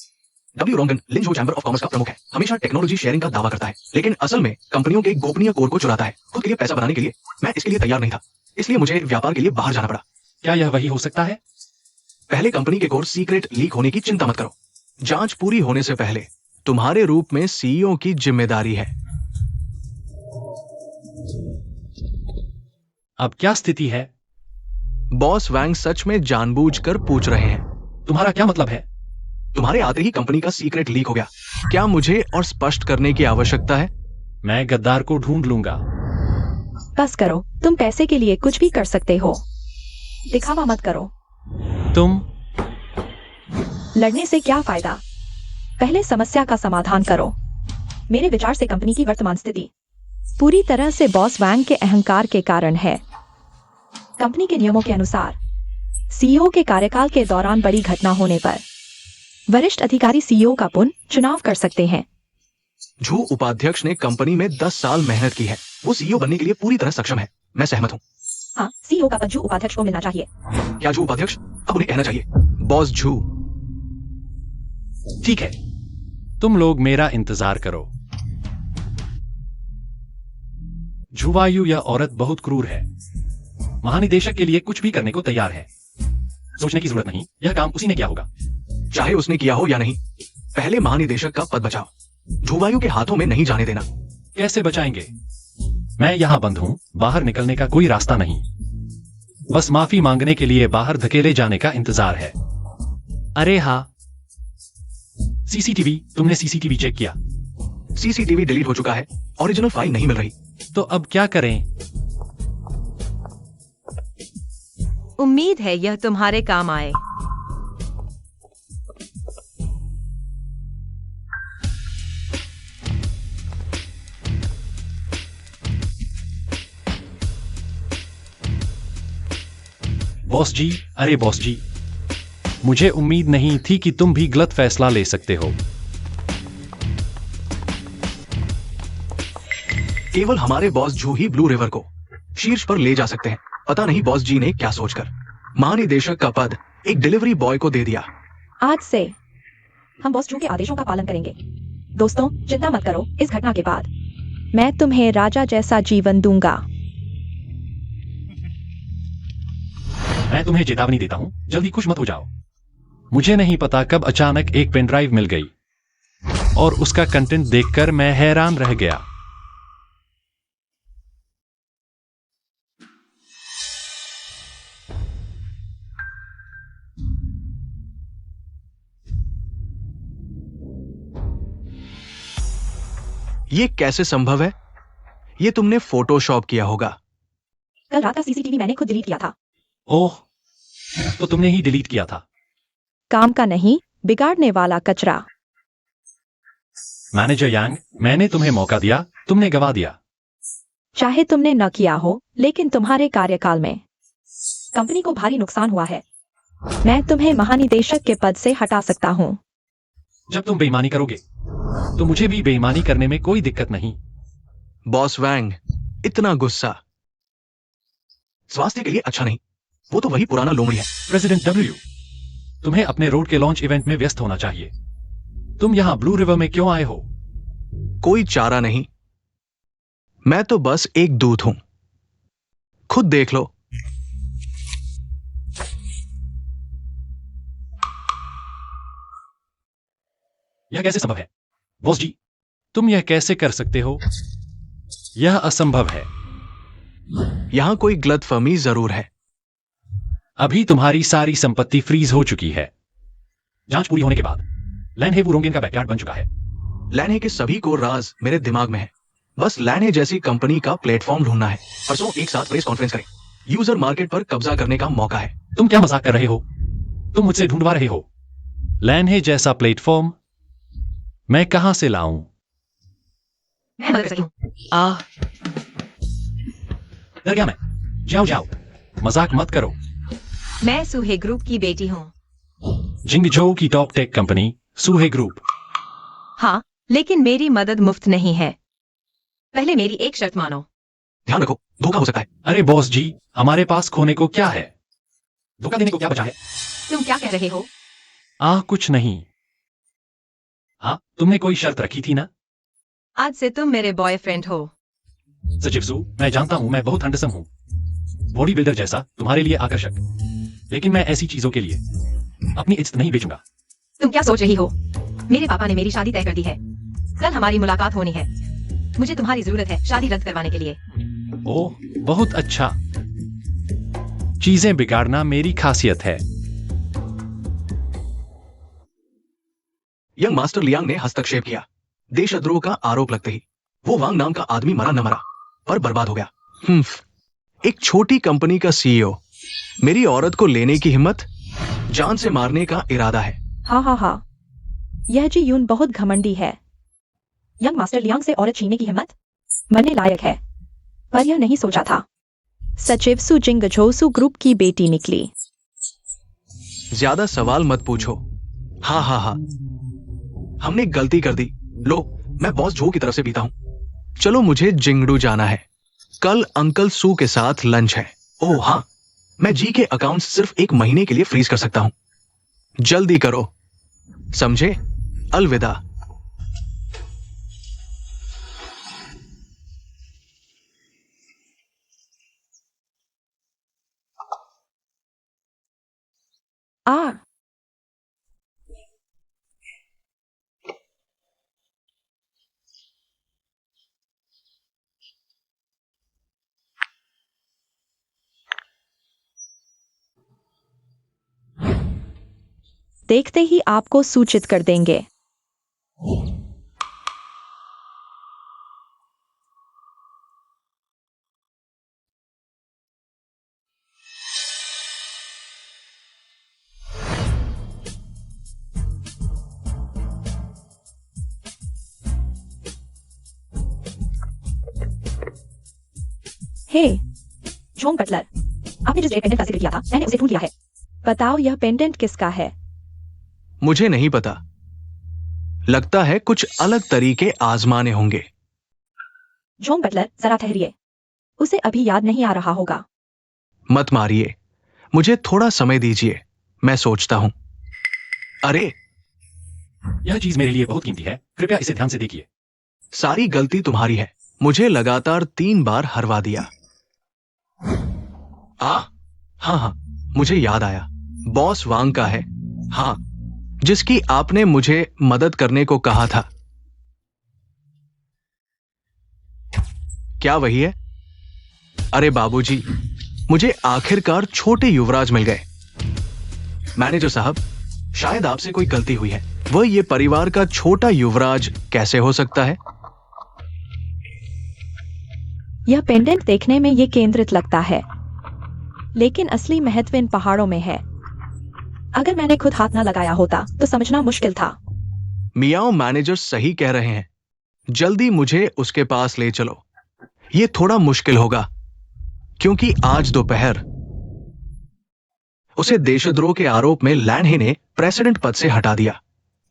W Rogan लिंजो chamber of commerce का प्रमुख है। हमेशा टेक्नोलॉजी शेयरिंग का दावा करता है, लेकिन असल में कंपनियों के गोपनीय कोर को चुराता है खुद के लिए पैसा बनाने के लिए। मैं इसके लिए तैयार नहीं था, इसलिए मुझे व्यापार के लिए बाहर जाना पड़ा। क्या यह वही हो सकता है? पहले कंपनी के कोर सीक्रेट लीक होने की चिंता मत करो। जांच पूरी होने से पहले तुम्हारे रूप में सीईओ की जिम्मेदारी है। अब क्या स्थिति है? बॉस वैंग सच में जानबूझकर पूछ रहे हैं। तुम्हारा क्या मतलब है? तुम्हारे आते ही कंपनी का सीक्रेट लीक हो गया। क्या मुझे और स्पष्ट करने की आवश्यकता है? मैं गद्दार को ढूंढ लूंगा। बस करो, तुम पैसे के लिए कुछ भी कर सकते हो। दिखावा मत करो। तुम लड़ने से क्या फायदा? पहले समस्या का समाधान करो। मेरे विचार से कंपनी की वर्तमान स्थिति पूरी तरह से बॉस वैंग के अहंकार के कारण है। कंपनी के नियमों के अनुसार सीईओ के कार्यकाल के दौरान बड़ी घटना होने पर वरिष्ठ अधिकारी सीईओ का पुनः चुनाव कर सकते हैं। झू उपाध्यक्ष ने कंपनी में 10 साल मेहनत की है। वो सीईओ बनने के लिए पूरी तरह सक्षम है। मैं सहमत हूँ। हाँ, सीईओ का पद झू उपाध्यक्ष को मिलना चाहिए। क्या झू उपाध्यक्ष? अब उन्हें कहना चाहिए बॉस झू। ठीक है, तुम लोग मेरा इंतजार करो। झुवायु यह औरत बहुत क्रूर है। महानिदेशक के लिए कुछ भी करने को तैयार है। सोचने की जरूरत नहीं, यह काम उसी ने किया होगा। चाहे उसने किया हो या नहीं, पहले महानिदेशक का पद बचाओ। झुवायु के हाथों में नहीं जाने देना। कैसे बचाएंगे? मैं यहां बंद हूं, बाहर निकलने का कोई रास्ता नहीं। बस माफी मांगने के लिए बाहर धकेले जाने का इंतजार है। अरे हाँ, सीसीटीवी, तुमने सीसीटीवी चेक किया? सीसीटीवी डिलीट हो चुका है। ओरिजिनल फाइल नहीं मिल रही। तो अब क्या करें? उम्मीद है यह तुम्हारे काम आए। बॉस जी, अरे बॉस जी, मुझे उम्मीद नहीं थी कि तुम भी गलत फैसला ले सकते हो। केवल हमारे बॉस झू ही ब्लू रिवर को शीर्ष पर ले जा सकते हैं। पता नहीं बॉस जी ने क्या सोचकर महानिदेशक का पद एक डिलीवरी बॉय को दे दिया। आज से हम बॉस झू के आदेशों का पालन करेंगे। दोस्तों, चिंता मत करो। इस घटना के बाद मैं तुम्हें राजा जैसा जीवन दूंगा। मैं तुम्हें चेतावनी देता हूं, जल्दी खुश मत हो जाओ। मुझे नहीं पता कब अचानक एक पेन ड्राइव मिल गई और उसका कंटेंट देखकर मैं हैरान रह गया। ये कैसे संभव है? ये तुमने फोटोशॉप किया होगा। कल रात का सीसीटीवी मैंने खुद डिलीट किया था। ओह, तो तुमने ही डिलीट किया था। काम का नहीं, बिगाड़ने वाला कचरा। मैनेजर यांग, मैंने तुम्हें मौका दिया, तुमने गवा दिया। चाहे तुमने न किया हो, लेकिन तुम्हारे कार्यकाल में कंपनी को भारी नुकसान हुआ है। मैं तुम्हें महानिदेशक के पद से हटा सकता हूँ। जब तुम बेईमानी करोगे तो मुझे भी बेईमानी करने में कोई दिक्कत नहीं। बॉस वैंग, इतना गुस्सा स्वास्थ्य के लिए अच्छा नहीं। वो तो वही पुराना लोमड़ी है। प्रेसिडेंट डब्ल्यू, तुम्हें अपने रोड के लॉन्च इवेंट में व्यस्त होना चाहिए। तुम यहां ब्लू रिवर में क्यों आए हो? कोई चारा नहीं। मैं तो बस एक दूत हूं। खुद देख लो। यह कैसे संभव है? बॉस जी, तुम यह कैसे कर सकते हो? यह असंभव है। यहां कोई गलतफहमी जरूर है। अभी तुम्हारी सारी संपत्ति फ्रीज हो चुकी है। जांच पूरी होने के बाद लैनहे वुरोंगेन का बैकयार्ड बन चुका है। लैनहे के सभी को राज मेरे दिमाग में है। बस लैनहे जैसी कंपनी का प्लेटफॉर्म ढूंढना है। परसों एक साथ प्रेस कॉन्फ्रेंस करें। यूजर मार्केट पर कब्जा करने का मौका है। तुम क्या मजाक कर रहे हो? तुम मुझसे ढूंढवा रहे हो? लैनहे जैसा प्लेटफॉर्म मैं कहां से लाऊं? मैं मदद कर सकती हूँ। डर गया मैं। जाओ जाओ, मजाक मत करो। मैं सूहे ग्रुप की बेटी हूँ। जिंगझोउ की टॉप टेक कंपनी सूहे ग्रुप। हाँ, लेकिन मेरी मदद मुफ्त नहीं है। पहले मेरी एक शर्त मानो। ध्यान रखो, धोखा हो सकता है। अरे बॉस जी, हमारे पास खोने को क्या है? धोखा देने को क्या बचा है? तुम क्या कह रहे हो? कुछ नहीं। हाँ, तुमने कोई शर्त रखी थी ना? आज से तुम मेरे बॉयफ्रेंड हो। सचिव सू, मैं जानता हूं मैं बहुत हैंडसम हूं, बॉडी बिल्डर जैसा, तुम्हारे लिए आकर्षक, लेकिन मैं ऐसी चीजों के लिए अपनी इज्जत नहीं बेचूंगा। तुम क्या सोच रही हो? मेरे पापा ने मेरी शादी तय कर दी है। कल हमारी मुलाकात होनी है। मुझे तुम्हारी जरूरत है शादी रद्द करवाने के लिए। ओह, बहुत अच्छा। चीजें बिगाड़ना मेरी खासियत है। यंग मास्टर लियांग ने हस्तक्षेप किया। देशद्रोह का आरोप लगते ही वो वांग नाम का आदमी मरा न मरा, पर बर्बाद हो गया। एक छोटी कंपनी का सीईओ, मेरी औरत को लेने की हिम्मत, जान से मारने का इरादा है। हाँ, यह जी यून बहुत घमंडी है। यंग मास्टर लियांग से औरत छीनने की हिम्मत? मरने लायक है, पर यह नहीं सोचा था। सचिव सु जिंगझोसु ग्रुप की बेटी निकली। ज्यादा सवाल मत पूछो। हाँ हाँ हाँ, हमने गलती कर दी। लो, मैं बॉस जो की तरफ से पीता हूं। चलो, मुझे जिंगडू जाना है। कल अंकल सू के साथ लंच है। ओह हाँ, मैं जी के अकाउंट सिर्फ 1 महीने के लिए फ्रीज कर सकता हूं। जल्दी करो, समझे? अलविदा। आ देखते ही आपको सूचित कर देंगे। हे जॉन बटलर, आपने जिस रेड पेंडेंट का जिक्र किया था, मैंने उसे ढूंढ लिया है। बताओ यह पेंडेंट किसका है? मुझे नहीं पता। लगता है कुछ अलग तरीके आजमाने होंगे। जॉन बटलर, जरा ठहरिए, उसे अभी याद नहीं आ रहा होगा। मत मारिए, मुझे थोड़ा समय दीजिए, मैं सोचता हूं। अरे, यह चीज मेरे लिए बहुत कीमती है, कृपया इसे ध्यान से देखिए। सारी गलती तुम्हारी है। मुझे लगातार 3 बार हरवा दिया। हाँ हाँ, मुझे याद आया। बॉस वांग का है। हाँ, जिसकी आपने मुझे मदद करने को कहा था। क्या वही है? अरे बाबूजी, मुझे आखिरकार छोटे युवराज मिल गए। मैनेजर साहब, शायद आपसे कोई गलती हुई है। वह ये परिवार का छोटा युवराज कैसे हो सकता है? यह पेंडेंट देखने में ये केंद्रित लगता है, लेकिन असली महत्व इन पहाड़ों में है। अगर मैंने खुद हाथ ना लगाया होता तो समझना मुश्किल था। मियाओ, मैनेजर सही कह रहे हैं। जल्दी मुझे उसके पास ले चलो। ये थोड़ा मुश्किल होगा, क्योंकि आज दोपहर उसे देशद्रोह के आरोप में लैनहे ने प्रेसिडेंट पद से हटा दिया।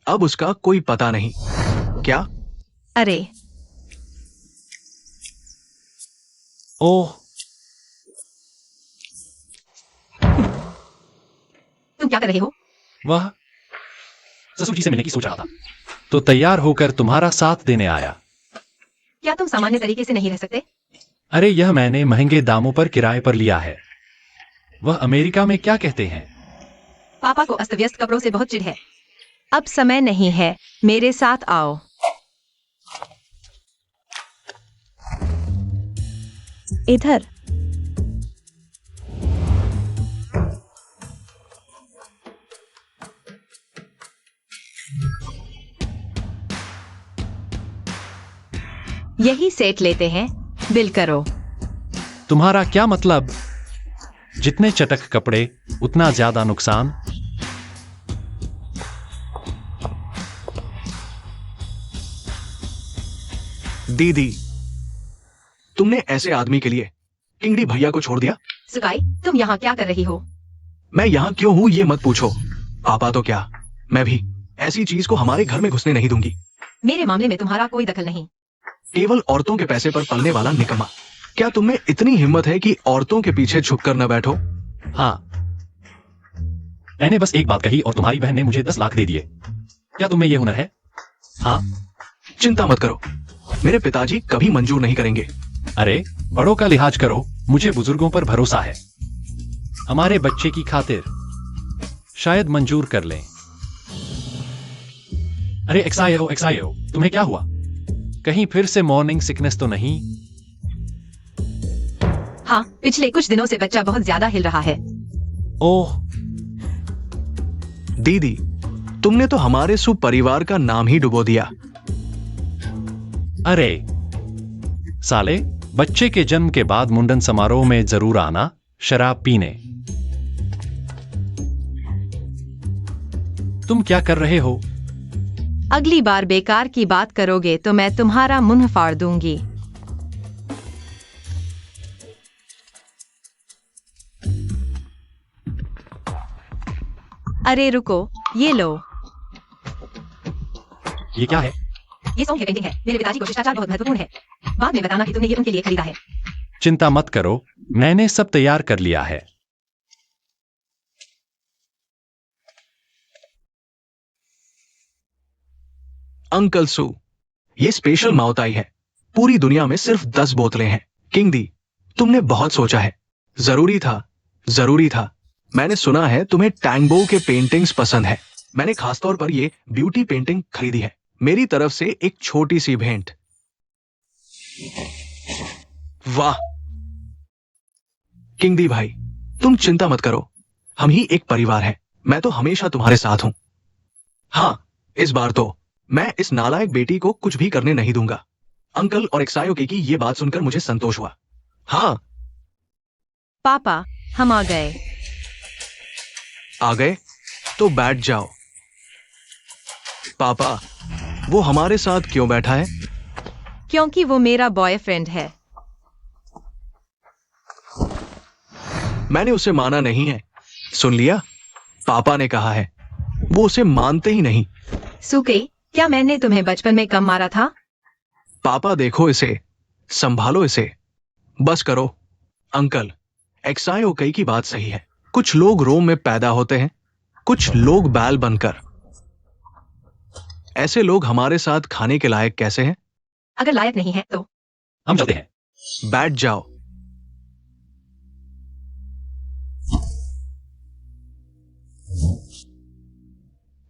अब उसका कोई पता नहीं। क्या? अरे ओह, तुम क्या कर रहे हो? वह ससुर जी से मिलने की सोच रहा था, तो तैयार होकर तुम्हारा साथ देने आया। क्या तुम सामान्य तरीके से नहीं रह सकते? अरे, यह मैंने महंगे दामों पर किराए पर लिया है। वह अमेरिका में क्या कहते हैं? पापा को अस्त व्यस्त कपड़ों से बहुत चिढ़ है। अब समय नहीं है, मेरे साथ आओ। इधर यही सेट लेते हैं, बिल करो। तुम्हारा क्या मतलब? जितने चटक कपड़े उतना ज्यादा नुकसान। दीदी, तुमने ऐसे आदमी के लिए किंगडी भैया को छोड़ दिया? सुकाई, तुम यहाँ क्या कर रही हो? मैं यहां क्यों हूं ये मत पूछो। पापा तो क्या, मैं भी ऐसी चीज को हमारे घर में घुसने नहीं दूंगी। मेरे मामले में तुम्हारा कोई दखल नहीं। केवल औरतों के पैसे पर पलने वाला निकम्मा। क्या तुम में इतनी हिम्मत है कि औरतों के पीछे झुककर न बैठो? हाँ, मैंने बस एक बात कही और तुम्हारी बहन ने मुझे 10 लाख दे दिए। क्या तुम में ये हुनर है? हाँ। चिंता मत करो, मेरे पिताजी कभी मंजूर नहीं करेंगे। अरे, बड़ों का लिहाज करो, मुझे बुजुर्गों पर भरोसा है। हमारे बच्चे की खातिर शायद मंजूर कर लें। अरे एक्सायो, तुम्हें क्या हुआ? कहीं फिर से मॉर्निंग सिकनेस तो नहीं? हाँ, पिछले कुछ दिनों से बच्चा बहुत ज्यादा हिल रहा है। ओह, दीदी, तुमने तो हमारे सुपरिवार का नाम ही डुबो दिया। अरे साले, बच्चे के जन्म के बाद मुंडन समारोह में जरूर आना, शराब पीने। तुम क्या कर रहे हो? अगली बार बेकार की बात करोगे तो मैं तुम्हारा मुंह फाड़ दूंगी। अरे रुको, ये लो। ये क्या है? ये सॉन्ग पेंटिंग है। मेरे पिताजी को शिष्टाचार बहुत महत्वपूर्ण है। बाद में बताना कि तुमने ये उनके लिए खरीदा है। चिंता मत करो, मैंने सब तैयार कर लिया है। अंकल सू, ये स्पेशल माउताई है। पूरी दुनिया में सिर्फ 10 बोतलें हैं। किंग दी, तुमने बहुत सोचा है। जरूरी था, जरूरी था। मैंने सुना है तुम्हें टैंगबो के पेंटिंग्स पसंद है। मैंने खासतौर पर ये ब्यूटी पेंटिंग खरीदी है। मेरी तरफ से एक छोटी सी भेंट। वाह किंग दी भाई, तुम चिंता मत करो, हम ही एक परिवार हैं। मैं तो हमेशा तुम्हारे साथ हूं। हाँ, इस बार तो मैं इस नालायक बेटी को कुछ भी करने नहीं दूंगा। अंकल और एक्सायोके की ये बात सुनकर मुझे संतोष हुआ। हाँ, पापा, हम आ गए। आ गए तो बैठ जाओ। पापा, वो हमारे साथ क्यों बैठा है? क्योंकि वो मेरा बॉयफ्रेंड है। मैंने उसे माना नहीं है। सुन लिया, पापा ने कहा है। वो उसे मानते ही नहीं। सुके, क्या मैंने तुम्हें बचपन में कम मारा था? पापा देखो इसे, संभालो इसे, बस करो। अंकल, एक्सायोके की बात सही है। कुछ लोग रोम में पैदा होते हैं, कुछ लोग बैल बनकर। ऐसे लोग हमारे साथ खाने के लायक कैसे हैं? अगर लायक नहीं है तो हम चलते हैं। बैठ जाओ।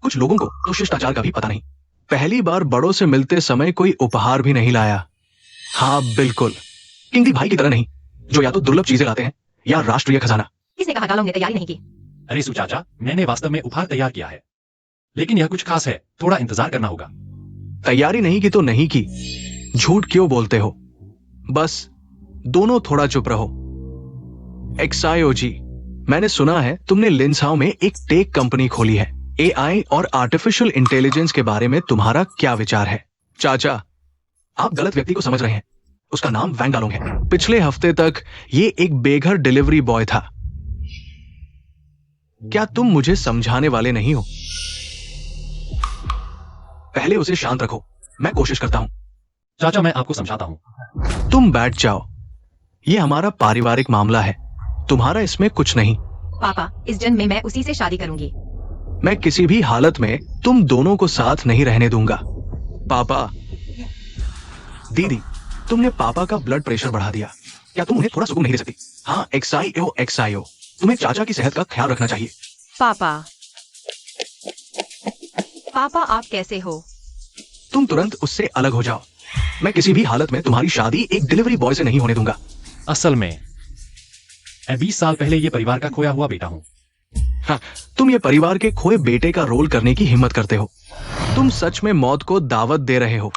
कुछ लोगों को तो शिष्टाचार का भी पता नहीं। पहली बार बड़ों से मिलते समय कोई उपहार भी नहीं लाया। हाँ बिल्कुल, किंग भाई की तरह नहीं, जो या तो दुर्लभ चीजें लाते हैं या राष्ट्रीय खजाना। किसने कहा डालोंग ने तैयारी नहीं की? अरे सु चाचा, मैंने वास्तव में उपहार तैयार किया है, लेकिन यह कुछ खास है, थोड़ा इंतजार करना होगा। तैयारी नहीं की तो नहीं की, झूठ क्यों बोलते हो? बस दोनों थोड़ा चुप रहो। एक्सायोजी, मैंने सुना है तुमने लिंसाओ में एक टेक कंपनी खोली है। एआई और आर्टिफिशियल इंटेलिजेंस के बारे में तुम्हारा क्या विचार है? चाचा, आप गलत व्यक्ति को समझ रहे हैं। उसका नाम वैंग डालोंग है। पिछले हफ्ते तक ये एक बेघर डिलीवरी बॉय था। क्या तुम मुझे समझाने वाले नहीं हो? पहले उसे शांत रखो, मैं कोशिश करता हूं। चाचा, मैं आपको समझाता हूं। तुम बैठ जाओ। ये हमारा पारिवारिक मामला है, तुम्हारा इसमें कुछ नहीं। पापा, इस जन्म में मैं उसी से शादी करूंगी। मैं किसी भी हालत में तुम दोनों को साथ नहीं रहने दूंगा। पापा, दीदी, तुमने पापा का ब्लड प्रेशर बढ़ा दिया। क्या तुम उन्हें थोड़ा सुकून नहीं दे सकती? हाँ, एक्सायो, तुम्हें चाचा की सेहत का ख्याल रखना चाहिए। पापा, आप कैसे हो? तुम तुरंत उससे अलग हो जाओ। मैं किसी भी हालत में तुम्हारी शादी एक डिलीवरी बॉय से नहीं होने दूंगा। असल में मैं 20 साल पहले ये परिवार का खोया हुआ बेटा हूं। हाँ, तुम ये परिवार के खोए बेटे का रोल करने की हिम्मत करते हो। तुम सच में मौत को दावत दे रहे हो।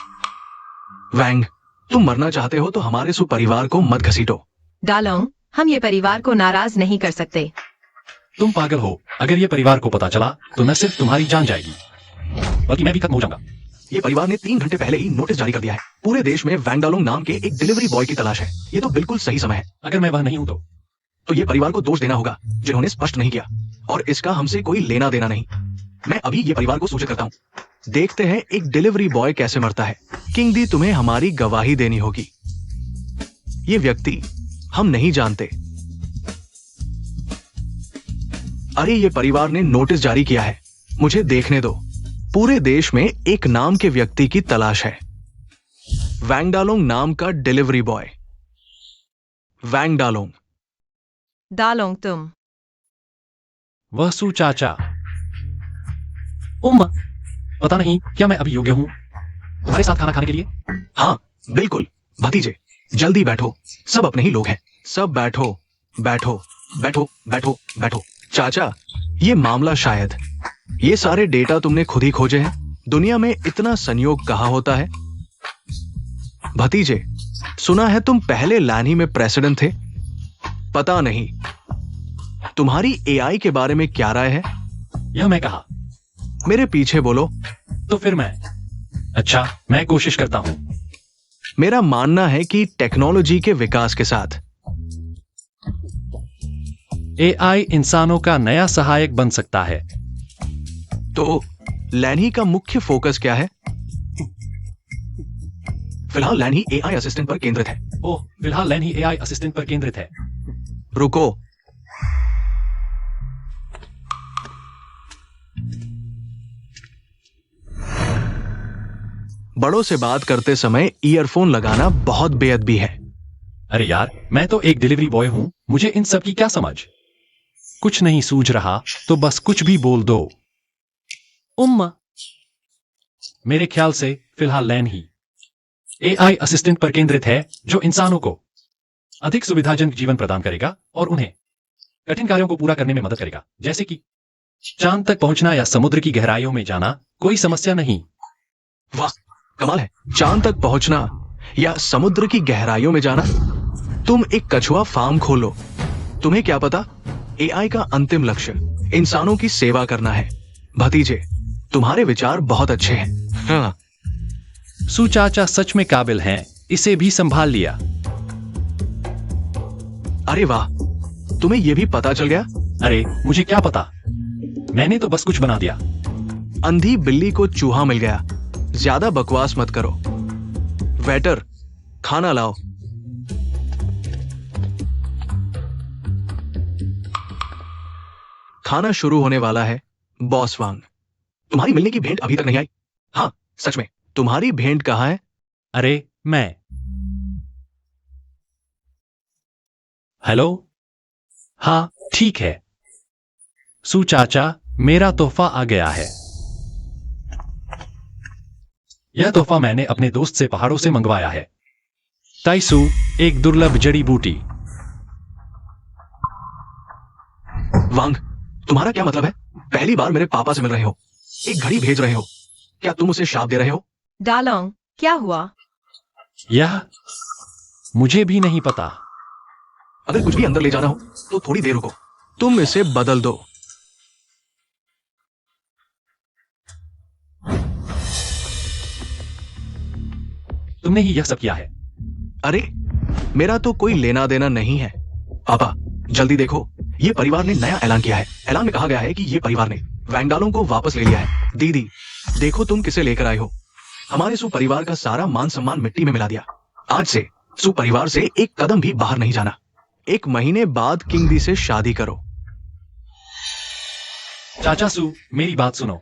वैंग, तुम मरना चाहते हो तो हमारे सु परिवार को मत घसीटो। डालोंग, हम ये परिवार को नाराज नहीं कर सकते। तुम पागल हो। अगर ये परिवार को पता चला तो न सिर्फ तुम्हारी जान जाएगी, बल्कि मैं भी खत्म हो जाऊंगा। ये परिवार ने 3 घंटे पहले ही नोटिस जारी कर दिया है। पूरे देश में वैंग डालोंग नाम के एक डिलीवरी बॉय की तलाश है। ये तो बिल्कुल सही समय है। अगर मैं वह नहीं हूं तो ये परिवार को दोष देना होगा जिन्होंने स्पष्ट नहीं किया, और इसका हमसे कोई लेना देना नहीं। मैं अभी ये परिवार को सूचित करता हूं। देखते हैं एक डिलीवरी बॉय कैसे मरता है। किंग दी, तुम्हें हमारी गवाही देनी होगी। ये व्यक्ति हम नहीं जानते। अरे ये परिवार ने नोटिस जारी किया है, मुझे देखने दो। पूरे देश में एक नाम के व्यक्ति की तलाश है, वैंग डालोंग नाम का डिलीवरी बॉय। वैंग डालोंग। डालोंग, तुम? वह सु चाचा। उम्मा, पता नहीं क्या मैं अभी योग्य हूं तुम्हारे साथ खाना खाने के लिए? हाँ बिल्कुल। भतीजे, जल्दी बैठो, सब अपने ही लोग हैं। सब बैठो बैठो बैठो बैठो बैठो। चाचा, ये मामला शायद, ये सारे डेटा तुमने खुद ही खोजे हैं? दुनिया में इतना संयोग कहाँ होता है? भतीजे, सुना है तुम पहले लैनी में प्रेसिडेंट थे। पता नहीं, तुम्हारी एआई के बारे में क्या राय है? यह मैं कहा। मेरे पीछे बोलो। तो फिर मैं, अच्छा, मैं कोशिश करता हूं। मेरा मानना है कि टेक्नोलॉजी के विकास के साथ एआई इंसानों का नया सहायक बन सकता है। तो लैनी का मुख्य फोकस क्या है? फिलहाल लैनी एआई असिस्टेंट पर केंद्रित है। ओह, फिलहाल लैन ही एआई असिस्टेंट पर केंद्रित है। रुको, बड़ों से बात करते समय ईयरफोन लगाना बहुत बेअदबी है। अरे यार, मैं तो एक डिलीवरी बॉय हूं, मुझे इन सब की क्या समझ। कुछ नहीं सूझ रहा तो बस कुछ भी बोल दो। मेरे ख्याल से फिलहाल लैन ही एआई असिस्टेंट पर केंद्रित है, जो इंसानों को अधिक सुविधाजनक जीवन प्रदान करेगा और उन्हें कठिन कार्यों को पूरा करने में मदद करेगा, जैसे कि चांद तक पहुंचना या समुद्र की गहराइयों में जाना। कोई समस्या नहीं। वाह, कमाल है। चांद तक पहुंचना या समुद्र की गहराइयों में जाना। तुम एक कछुआ फार्म खोलो। तुम्हें क्या पता, एआई का अंतिम लक्ष्य इंसानों की सेवा करना है। भतीजे, तुम्हारे विचार बहुत अच्छे हैं। हाँ, सू चाचा सच में काबिल हैं, इसे भी संभाल लिया। अरे वाह, तुम्हें यह भी पता चल गया? अरे मुझे क्या पता, मैंने तो बस कुछ बना दिया। अंधी बिल्ली को चूहा मिल गया। ज्यादा बकवास मत करो। वेटर, खाना लाओ। खाना शुरू होने वाला है। बॉस वांग, तुम्हारी मिलने की भेंट अभी तक नहीं आई। हाँ, सच में, तुम्हारी भेंट कहाँ है? अरे मैं, हेलो, हाँ ठीक है। सू चाचा, मेरा तोहफा आ गया है। यह तोहफा मैंने अपने दोस्त से पहाड़ों से मंगवाया है। ताइसू, एक दुर्लभ जड़ी बूटी। वांग, तुम्हारा क्या मतलब है? पहली बार मेरे पापा से मिल रहे हो, एक घड़ी भेज रहे हो। क्या तुम उसे शाप दे रहे हो? डालोंग, क्या हुआ? यह मुझे भी नहीं पता। अगर कुछ भी अंदर ले जाना हो तो थोड़ी देर रुको। तुम इसे बदल दो। तुमने ही यह सब किया है। अरे, मेरा तो कोई लेना देना नहीं है। पापा, जल्दी देखो, ये परिवार ने नया ऐलान किया है। ऐलान में कहा गया है कि ये परिवार ने वैंडालों को वापस ले लिया है। दीदी, देखो तुम किसे लेकर आए हो। हमारे सु परिवार का सारा मान सम्मान मिट्टी में मिला दिया। आज से सु परिवार से एक कदम भी बाहर नहीं जाना। 1 महीने बाद किंग दी से शादी करो। चाचा सू, मेरी बात सुनो।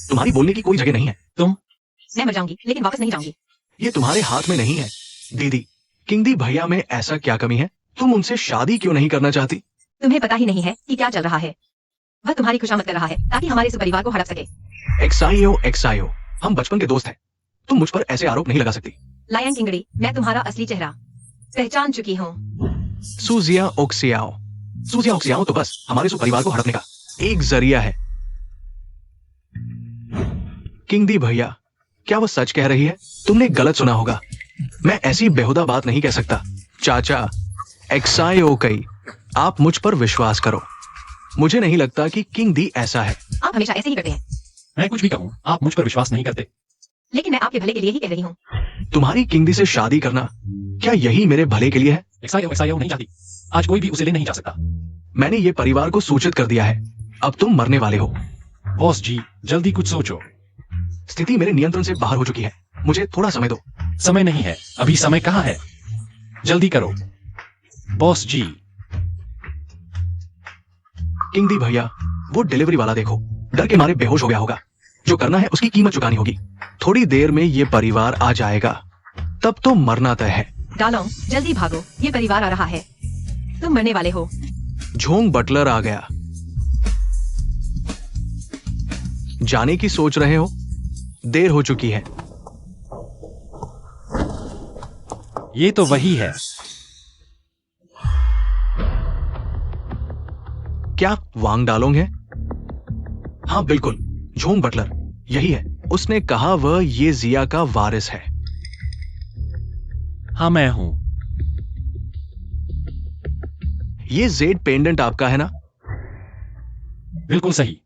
तुम्हारी बोलने की कोई जगह नहीं है। मैं मर जाऊंगी, लेकिन वापस नहीं जाऊंगी। ये तुम्हारे हाथ में नहीं है। दीदी, किंग दी भैया में ऐसा क्या कमी है? तुम उनसे शादी क्यों नहीं करना चाहती? तुम्हें पता ही नहीं है कि क्या चल रहा है। वह तुम्हारी खुशामद कर रहा है ताकि हमारे इस परिवार को हड़प सके। एक्साइयो, हम बचपन के दोस्त हैं। तुम मुझ पर ऐसे आरोप नहीं लगा सकती। लायन किंगड़ी, मैं तुम्हारा असली चेहरा पहचान चुकी हूँ। सूजिया ओक्सियाओ तो बस हमारे सु परिवार को हड़पने का एक जरिया है। किंग दी भैया, क्या वो सच कह रही है? तुमने गलत सुना होगा। मैं ऐसी बेहुदा बात नहीं कह सकता। चाचा, एक्साइओ कई, आप मुझ पर विश्वास करो। मुझे नहीं लगता कि किंग दी ऐसा है। आप हमेशा ऐसे ही करते हैं। मैं कुछ भी कहूं, आप मुझ पर विश्वास नहीं करते। लेकिन मैं आपके भले के लिए ही कह रही हूँ। तुम्हारी किंग दी से शादी करना, क्या यही मेरे भले के लिए है? एक्साइओ नहीं चाहती। आज कोई भी उसे ले नहीं जा सकता। मैंने ये परिवार को सूचित कर दिया है। अब तुम मरने वाले हो। बॉस जी, जल्दी कुछ सोचो। स्थिति मेरे नियंत्रण से बाहर हो चुकी है। मुझे थोड़ा समय दो। समय नहीं है, अभी समय कहाँ है? जल्दी करो बॉस जी। किंग दी भैया, वो डिलीवरी वाला देखो, डर के मारे बेहोश हो गया होगा। जो करना है उसकी कीमत चुकानी होगी। थोड़ी देर में ये परिवार आ जाएगा, तब तो मरना तय है। डालोंग, जल्दी भागो, ये परिवार आ रहा है। तुम मरने वाले हो। झोंग बटलर आ गया। जाने की सोच रहे हो? देर हो चुकी है। ये तो वही है। क्या वांग डालोंग है? हाँ बिल्कुल, झोंग बटलर यही है। उसने कहा वह ये जिया का वारिस है। हाँ मैं हूं। ये जेड पेंडेंट आपका है ना? बिल्कुल सही,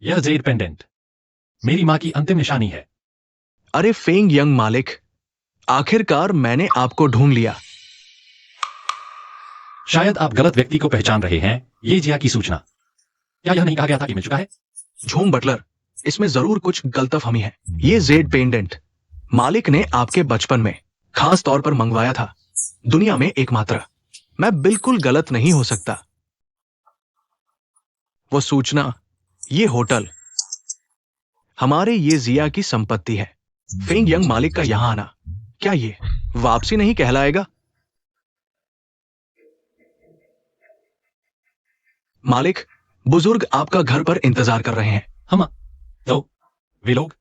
यह जेड पेंडेंट मेरी मां की अंतिम निशानी है। अरे फेंग यंग मालिक, आखिरकार मैंने आपको ढूंढ लिया। शायद आप गलत व्यक्ति को पहचान रहे हैं। ये जिया की सूचना, क्या यह नहीं कहा गया था कि मिल चुका है? झोंग बटलर, इसमें जरूर कुछ गलतफहमी है। ये जेड पेंडेंट मालिक ने आपके बचपन में खास तौर पर मंगवाया था, दुनिया में एकमात्र। मैं बिल्कुल गलत नहीं हो सकता। वो सूचना, ये होटल, हमारे ये जिया की संपत्ति है। फेंग यंग मालिक का यहां आना, क्या ये वापसी नहीं कहलाएगा? मालिक, बुजुर्ग आपका घर पर इंतजार कर रहे हैं। हम तो वे लोग।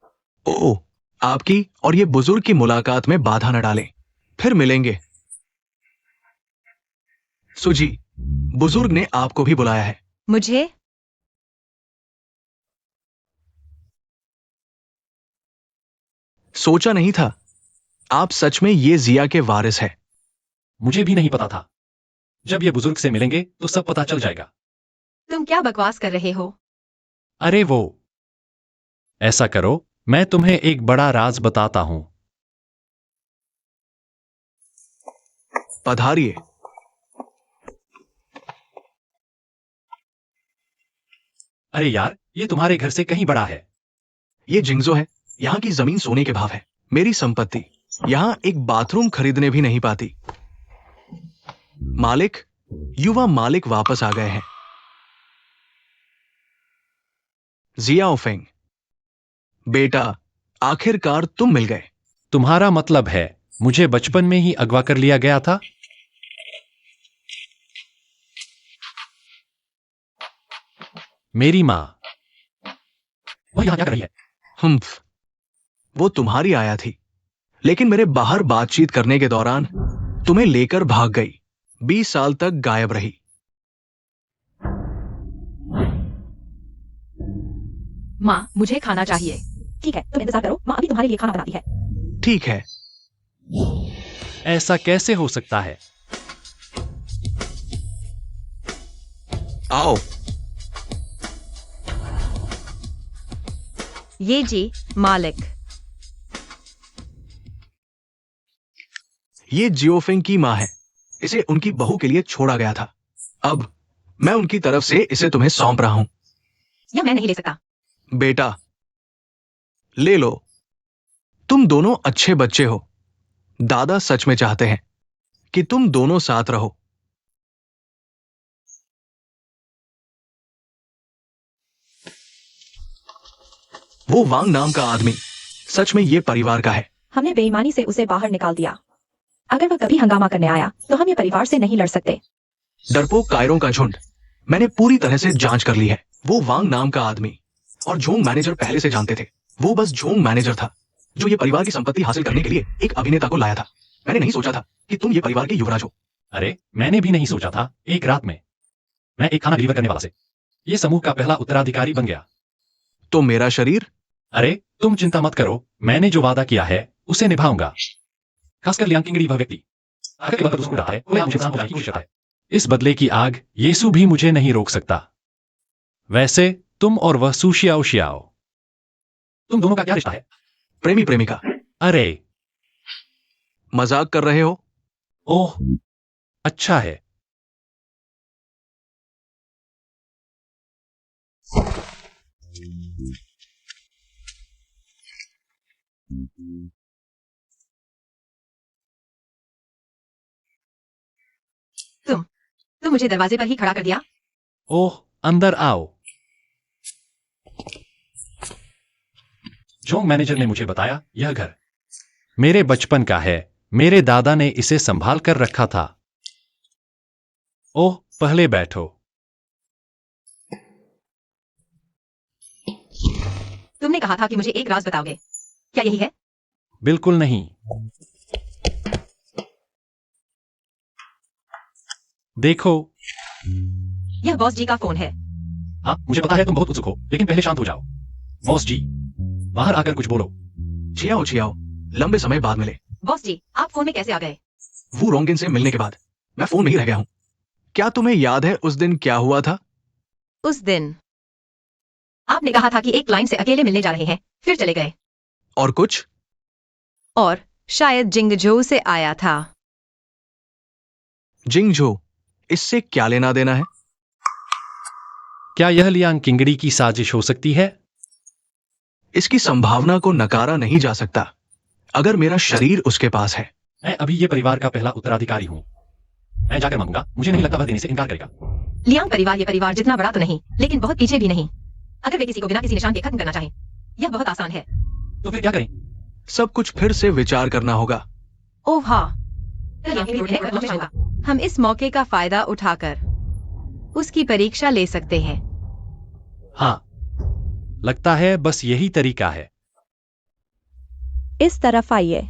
ओ, आपकी और ये बुजुर्ग की मुलाकात में बाधा न डालें, फिर मिलेंगे। सुजी, बुजुर्ग ने आपको भी बुलाया है। मुझे? सोचा नहीं था आप सच में ये जिया के वारिस है। मुझे भी नहीं पता था। जब ये बुजुर्ग से मिलेंगे तो सब पता चल जाएगा। तुम क्या बकवास कर रहे हो? अरे वो, ऐसा करो, मैं तुम्हें एक बड़ा राज बताता हूं। पधारिए। अरे यार, ये तुम्हारे घर से कहीं बड़ा है। ये जिंगजो है, यहाँ की जमीन सोने के भाव है। मेरी संपत्ति यहाँ एक बाथरूम खरीदने भी नहीं पाती। मालिक, युवा मालिक वापस आ गए हैं। जियाओ फेंग, बेटा, आखिरकार तुम मिल गए। तुम्हारा मतलब है मुझे बचपन में ही अगवा कर लिया गया था? मेरी माँ, वो यहाँ क्या कर रही है? हम्फ, वो तुम्हारी आया थी, लेकिन मेरे बाहर बातचीत करने के दौरान तुम्हें लेकर भाग गई। 20 साल तक गायब रही। माँ, मुझे खाना चाहिए। ठीक है, तुम इंतजार करो, माँ अभी तुम्हारे लिए खाना बनाती है। ठीक है। ऐसा कैसे हो सकता है? आओ। ये जी, मालिक। ये जियोफिंग की माँ है। इसे उनकी बहू के लिए छोड़ा गया था। अब मैं उनकी तरफ से इसे तुम्हें सौंप रहा हूं। या मैं नहीं ले सकता। बेटा, ले लो। तुम दोनों अच्छे बच्चे हो। दादा सच में चाहते हैं कि तुम दोनों साथ रहो। वो वांग नाम का आदमी सच में ये परिवार का है। हमने बेईमानी से उसे बाहर निकाल दिया। अगर वह कभी हंगामा करने आया तो हम ये परिवार से नहीं लड़ सकते। डरपोक कायरों का झुंड। मैंने पूरी तरह से जांच कर ली है। वो वांग नाम का आदमी और झोंग मैनेजर पहले से जानते थे। वो बस झोंग मैनेजर था जो ये परिवार की संपत्ति हासिल करने के लिए एक अभिनेता को लाया था। मैंने नहीं सोचा था कि तुम ये परिवार के युवराज हो। अरे, मैंने भी नहीं सोचा था एक रात में मैं एक खाना डिलीवर करने वाला से ये समूह का पहला उत्तराधिकारी बन गया। तो मेरा शरीर? अरे, तुम चिंता मत करो, मैंने जो वादा किया है उसे निभाऊंगा। खासकर लियांग किंगड़ी, वह व्यक्ति आकर के वक्त उसको डाला है, वो मुझे इंसान बनाने की कोशिश करता है। इस बदले की आग यीशु भी मुझे नहीं रोक सकता। वैसे तुम और वह सुशियाओ शियाओ, तुम दोनों का क्या रिश्ता है? प्रेमी प्रेमिका। अरे, मजाक कर रहे हो? ओह, अच्छा है। तुम मुझे दरवाजे पर ही खड़ा कर दिया। ओह, अंदर आओ। जोंग मैनेजर ने मुझे बताया यह घर मेरे बचपन का है। मेरे दादा ने इसे संभाल कर रखा था। ओह, पहले बैठो। तुमने कहा था कि मुझे एक राज बताओगे, क्या यही है? बिल्कुल नहीं। देखो, यह बॉस जी का फोन है। हाँ, मुझे पता है तुम बहुत उत्सुक हो, लेकिन पहले शांत हो जाओ। बॉस जी, बाहर आकर कुछ बोलो। छियाओ छियाओ, लंबे समय बाद मिले। बॉस जी, आप फोन में कैसे आ गए? वो रोंगिन से मिलने के बाद मैं फोन में ही रह गया हूं। क्या तुम्हें याद है उस दिन क्या हुआ था? उस दिन आपने कहा था कि एक क्लाइंट से अकेले मिलने जा रहे हैं, फिर चले गए। और कुछ? और शायद जिंगजो से आया था। जिंगझो, इससे क्या लेना देना है? क्या यह लियांग किंगड़ी की साजिश हो सकती है? इसकी संभावना को नकारा नहीं जा सकता अगर मेरा शरीर उसके पास है। मैं अभी ये परिवार का पहला उत्तराधिकारी हूँ। मैं जाकर मांगूंगा, मुझे नहीं लगता वह देने से इनकार करेगा। लियांग परिवार ये परिवार जितना बड़ा तो नहीं, लेकिन बहुत पीछे भी नहीं। अगर वे किसी को बिना किसी निशान के खत्म करना चाहें, यह बहुत आसान है। तो फिर क्या करें? सब कुछ फिर से विचार करना होगा। ओह हाँ, लियांग की रोटी है, होगा। हम इस मौके का फायदा उठाकर उसकी परीक्षा ले सकते हैं। हाँ, लगता है बस यही तरीका है। इस तरफ आइए।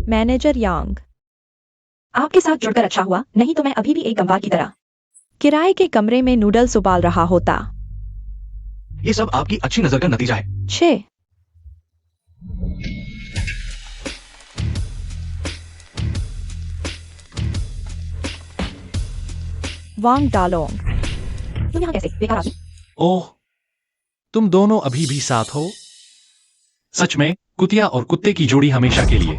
मैनेजर यांग, आपके साथ जुड़कर अच्छा हुआ, नहीं तो मैं अभी भी एक गंवार की तरह। किराए के कमरे में नूडल्स उबाल रहा होता। ये सब आपकी अच्छी नजर का नतीजा है। 6 वांग डालोंग, तुम यहाँ कैसे बेकार आदमी? ओह, तुम दोनों अभी भी साथ हो? सच में कुतिया और कुत्ते की जोड़ी हमेशा के लिए।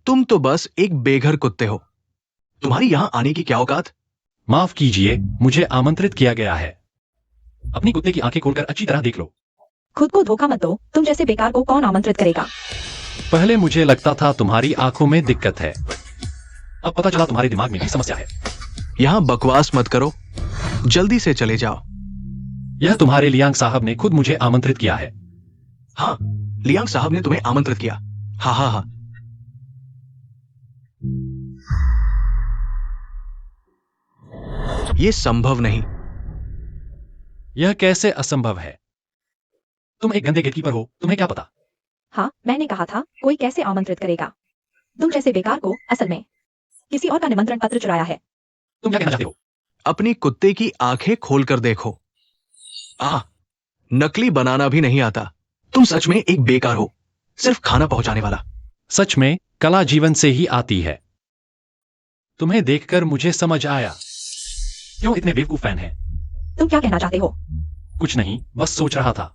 तुम तो बस एक बेघर कुत्ते हो। तुम्हारी यहां आने की क्या औकात? माफ कीजिए, मुझे आमंत्रित किया गया है। अपनी कुत्ते की आंखें खोलकर अच्छी तरह देख लो। खुद को धोखा मत दो, तुम जैसे बेकार को कौन आमंत्रित करेगा? पहले मुझे लगता था तुम्हारी आंखों में दिक्कत है, अब पता चला तुम्हारे दिमाग में भी समस्या है। यहां बकवास मत करो, जल्दी से चले जाओ। यह तुम्हारे लियांग साहब ने खुद मुझे आमंत्रित किया है। हाँ, लियांग साहब ने तुम्हें आमंत्रित किया। हाँ हाँ हाँ। ये संभव नहीं। यह कैसे असंभव है? तुम एक गंदे गेटकीपर हो, तुम्हें क्या पता? हाँ, मैंने कहा था कोई कैसे आमंत्रित करेगा। तुम जैसे बेकार को असल में किसी और का निमंत्रण पत्र चुराया है। तुम क्या कहना चाहते हो? अपनी कुत्ते की आंखें खोलकर देखो। नकली बनाना भी नहीं आता। तुम सच में एक बेकार हो, सिर्फ खाना पहुंचाने वाला। सच में कला जीवन से ही आती है। तुम्हें देखकर मुझे समझ आया क्यों इतने बेवकूफ फैन हैं। तुम क्या कहना चाहते हो? कुछ नहीं, बस सोच रहा था।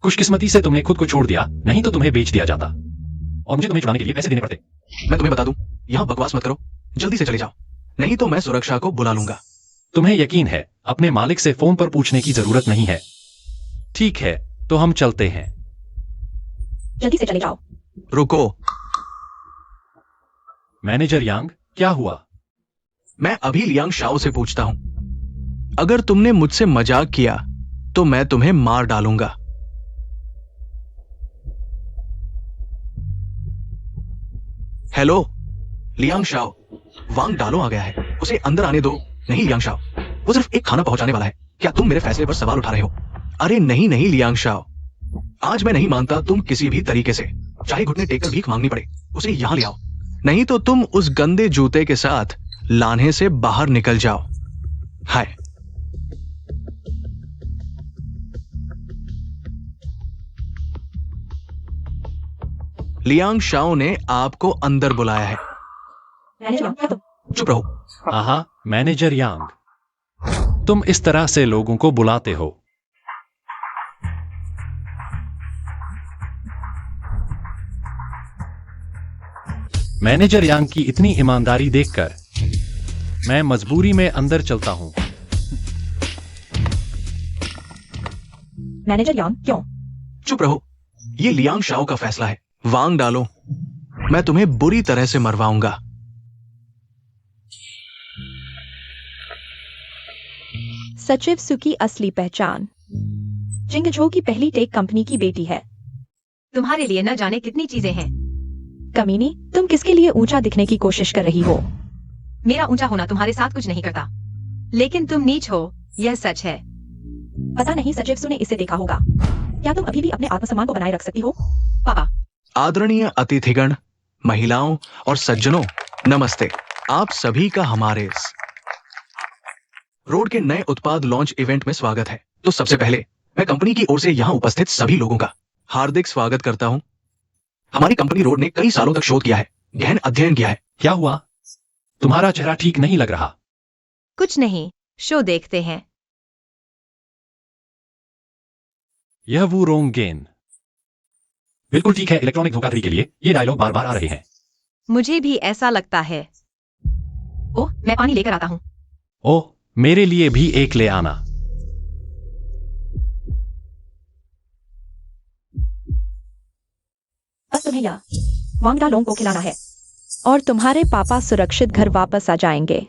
खुशकिस्मती से तुमने खुद को छोड़ दिया, नहीं तो तुम्हें बेच दिया जाता और मुझे तुम्हें छुड़ाने के लिए पैसे देने पड़ते। मैं तुम्हें बता दूं, यहां बकवास मत करो, जल्दी से चले जाओ, नहीं तो मैं सुरक्षा को बुला लूंगा। तुम्हें यकीन है अपने मालिक से फोन पर पूछने की जरूरत नहीं है। ठीक है, तो हम चलते हैं। जल्दी से चले जाओ। रुको, मैनेजर यांग, क्या हुआ? मैं अभी लियांग शाओ से पूछता हूं। अगर तुमने मुझसे मजाक किया तो मैं तुम्हें मार डालूंगा। हेलो लियांग शाओ, वांग डालो आ गया है, उसे अंदर आने दो। नहीं लियांग शाओ, वो सिर्फ एक खाना पहुंचाने वाला है। क्या तुम मेरे फैसले पर सवाल उठा रहे हो? अरे नहीं नहीं लियांग शाओ, आज मैं नहीं मानता तुम किसी भी तरीके से, चाहे घुटने टेक कर भीख मांगनी पड़े, उसे यहां ले आओ, नहीं तो तुम उस गंदे जूते के साथ लाने से बाहर निकल जाओ। हाय। लियांग शाओ ने आपको अंदर बुलाया है। मैनेजर, क्या तुम? चुप रहो। आहा, मैनेजर यांग, तुम इस तरह से लोगों को बुलाते हो? मैनेजर यांग की इतनी ईमानदारी देखकर मैं मजबूरी में अंदर चलता हूं। मैनेजर यांग, क्यों? चुप रहो, ये लियांग शाओ का फैसला है। वांग डालो, मैं तुम्हें बुरी तरह से मरवाऊंगा। सचिव सु की असली पहचान। जिंगझो की पहली टेक कंपनी की बेटी है। तुम्हारे लिए न जाने कितनी चीजें हैं। कमीनी, तुम किसके लिए ऊंचा दिखने की कोशिश कर रही हो? मेरा ऊंचा होना तुम्हारे साथ कुछ नहीं करता, लेकिन तुम नीच हो, यह सच है। पता नहीं सचिव सु ने इसे देखा होगा। क्या तुम अभी भी अपने आत्मसम्मान को बनाए रख सकती हो? पापा, आदरणीय अतिथिगण, महिलाओं और सज्जनों, नमस्ते। आप सभी का हमारे इस रोड के नए उत्पाद लॉन्च इवेंट में स्वागत है। तो सबसे पहले मैं कंपनी की ओर से यहां उपस्थित सभी लोगों का हार्दिक स्वागत करता हूं। हमारी कंपनी रोड ने कई सालों तक शोध किया है, गहन अध्ययन किया है। क्या हुआ? तुम्हारा चेहरा ठीक नहीं लग रहा। कुछ नहीं, शो देखते हैं। यह वो रोंग गेन। बिल्कुल ठीक है, इलेक्ट्रॉनिक धोखाधड़ी के लिए ये डायलॉग बार बार आ रहे हैं। मुझे भी ऐसा लगता है। ओह, मैं पानी लेकर आता हूँ। ओह, मेरे लिए भी एक ले आना। बस तुम्हें यह वांग डालोंग को खिलाना है। और तुम्हारे पापा सुरक्षित घर वापस आ जाएंगे।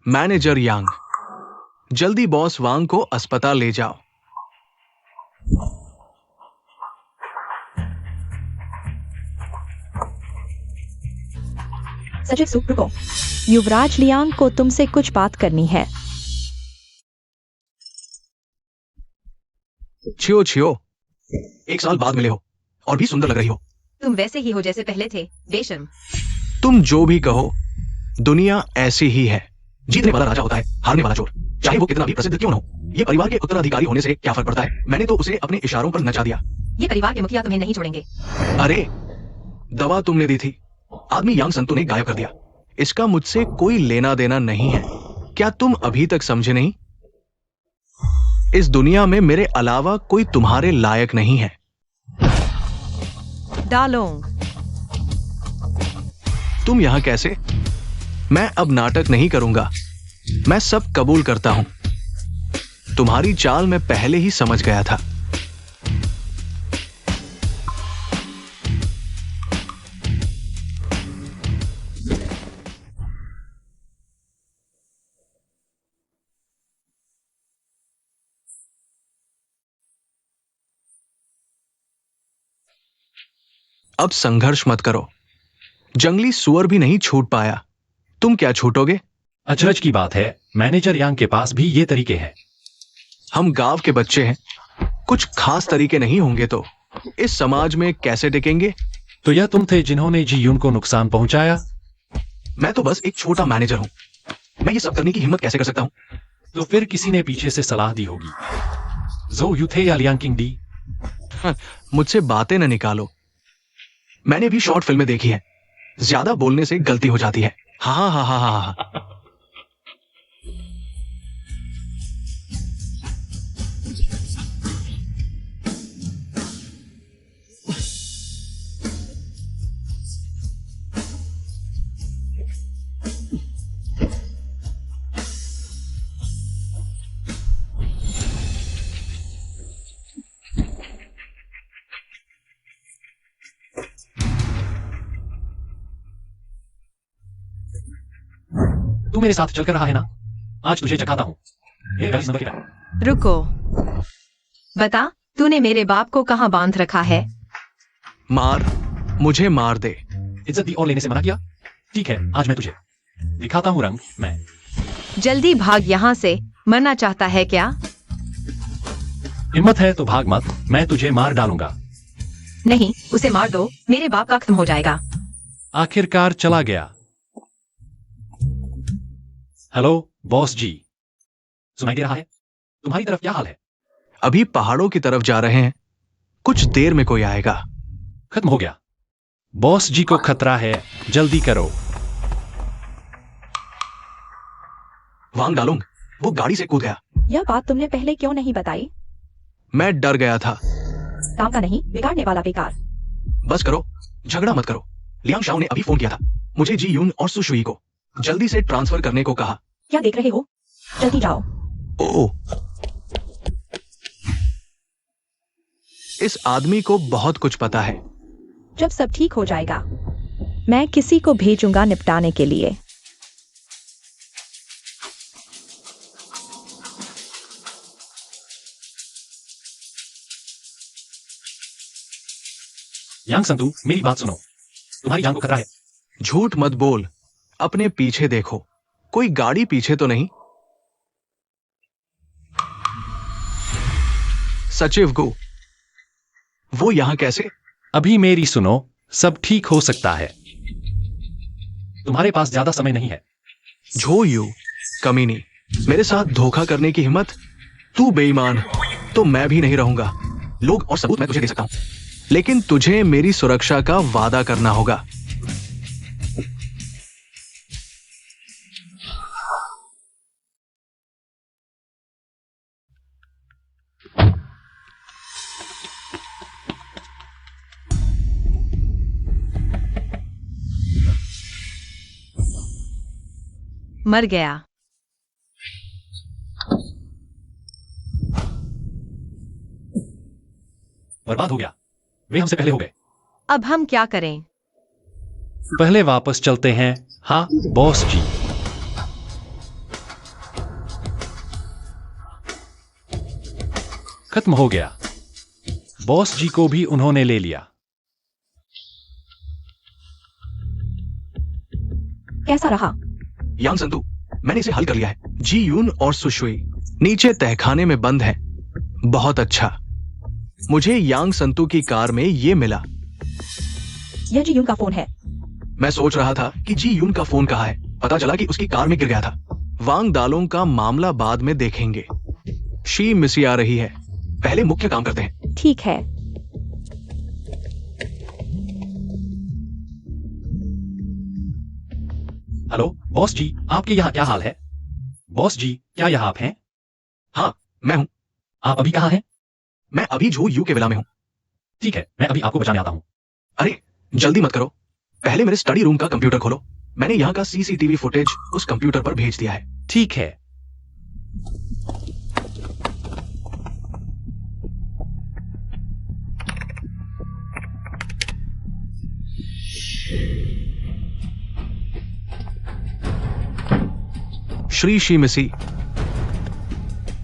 मैनेजर यांग, जल्दी बॉस वांग को अस्पताल ले जाओ। सचिव सु, रुको। युवराज लियांग को तुमसे कुछ बात करनी है। छियो छियो, 1 साल बाद मिले हो और भी सुंदर लग रही हो। तुम वैसे ही हो जैसे पहले थे, बेशर्म। तुम जो भी कहो, दुनिया ऐसी ही है। जीतने वाला राजा होता है, हारने वाला चोर, चाहे वो कितना भी प्रसिद्ध क्यों न हो। ये परिवार के उत्तराधिकारी होने से क्या फर्क पड़ता है? मैंने तो उसे अपने इशारों पर नचा दिया। ये परिवार के मुखिया तुम्हें नहीं छोड़ेंगे। अरे, दवा तुमने दी थी, आदमी यांग संतु ने गायब कर दिया। इसका मुझसे कोई लेना देना नहीं है। क्या तुम अभी तक समझे नहीं? इस दुनिया में मेरे अलावा कोई तुम्हारे लायक नहीं है। डालोंग, तुम यहां कैसे? मैं अब नाटक नहीं करूंगा। मैं सब कबूल करता हूं। तुम्हारी चाल मैं पहले ही समझ गया था। अब संघर्ष मत करो। जंगली सुअर भी नहीं छूट पाया, तुम क्या छूटोगे? अचरज की बात है, मैनेजर यांग के पास भी ये तरीके हैं। हम गांव के बच्चे हैं, कुछ खास तरीके नहीं होंगे तो इस समाज में कैसे टिकेंगे? तो यह तुम थे जिन्होंने जी यून को नुकसान पहुंचाया? मैं तो बस एक छोटा मैनेजर हूं। मैं ये सब करने की हिम्मत कैसे कर सकता हूं? तो फिर किसी ने पीछे से सलाह दी होगी। जो यू थे या लियांग किंग डी? मुझसे बातें न निकालो। मैंने भी शॉर्ट फिल्में देखी है। ज्यादा बोलने से गलती हो जाती है। हाँ हाँ हाँ हाँ हाँ। तू मेरे साथ चलकर रहा है ना? आज तुझे चखाता हूं। ये 42 नंबर की बैग। रुको, बता, तूने मेरे बाप को कहां बांध रखा है? मुझे मार दे। इज्जत दी और लेने से मना किया? ठीक है, आज मैं तुझे दिखाता हूं रंग। मैं जल्दी भाग यहां से। मरना चाहता है क्या? हिम्मत है तो भाग मत, मैं तुझे मार डालूंगा। नहीं, उसे मार दो, मेरे बाप का खत्म हो जाएगा। आखिरकार चला गया। हेलो बॉस जी, सुनाई दे रहा है? तुम्हारी तरफ क्या हाल है? अभी पहाड़ों की तरफ जा रहे हैं, कुछ देर में कोई आएगा। खत्म हो गया। बॉस जी को खतरा है, जल्दी करो। वांग डालूंग, वो गाड़ी से कूद गया। यह बात तुमने पहले क्यों नहीं बताई? मैं डर गया था। काम का नहीं, बिगाड़ने वाला बेकार। बस करो, झगड़ा मत करो। लियांग शाओ ने अभी फोन किया था, मुझे जी यून और सुशुई को जल्दी से ट्रांसफर करने को कहा। क्या देख रहे हो? जल्दी जाओ। ओ, इस आदमी को बहुत कुछ पता है। जब सब ठीक हो जाएगा, मैं किसी को भेजूंगा निपटाने के लिए। यांग संतु, मेरी बात सुनो। तुम्हारी जान को खतरा है। झूठ मत बोल, अपने पीछे देखो, कोई गाड़ी पीछे तो नहीं? सचिव गो, वो यहां कैसे? अभी मेरी सुनो, सब ठीक हो सकता है। तुम्हारे पास ज्यादा समय नहीं है। झो यू कमीनी, मेरे साथ धोखा करने की हिम्मत? तू बेईमान, तो मैं भी नहीं रहूंगा। लोग और सबूत मैं तुझे दे सकता हूं, लेकिन तुझे मेरी सुरक्षा का वादा करना होगा। मर गया। बर्बाद हो गया। वे हमसे पहले हो गए। अब हम क्या करें? पहले वापस चलते हैं। हाँ बॉस जी। खत्म हो गया। बॉस जी को भी उन्होंने ले लिया। कैसा रहा? यांग संतु, मैंने इसे हल कर लिया है। जी यून और सुशुई नीचे तहखाने में बंद हैं। बहुत अच्छा। मुझे यांग संतु की कार में ये मिला। यह जी यून का फोन है। मैं सोच रहा था कि जी यून का फोन कहाँ है। पता चला कि उसकी कार में गिर गया था। वांग दालों का मामला बाद में देखेंगे। शी मिसी आ रही है, पहले मुख्य काम करते हैं। ठीक है। हेलो बॉस जी, आपके यहाँ क्या हाल है? बॉस जी, क्या यहाँ आप हैं? हाँ, मैं हूं। आप अभी कहाँ हैं? मैं अभी झो यू के विला में हूं। ठीक है, मैं अभी आपको बचाने आता हूँ। अरे जल्दी मत करो, पहले मेरे स्टडी रूम का कंप्यूटर खोलो। मैंने यहाँ का सीसीटीवी फुटेज उस कंप्यूटर पर भेज दिया है। ठीक है। श्री शी मिसी,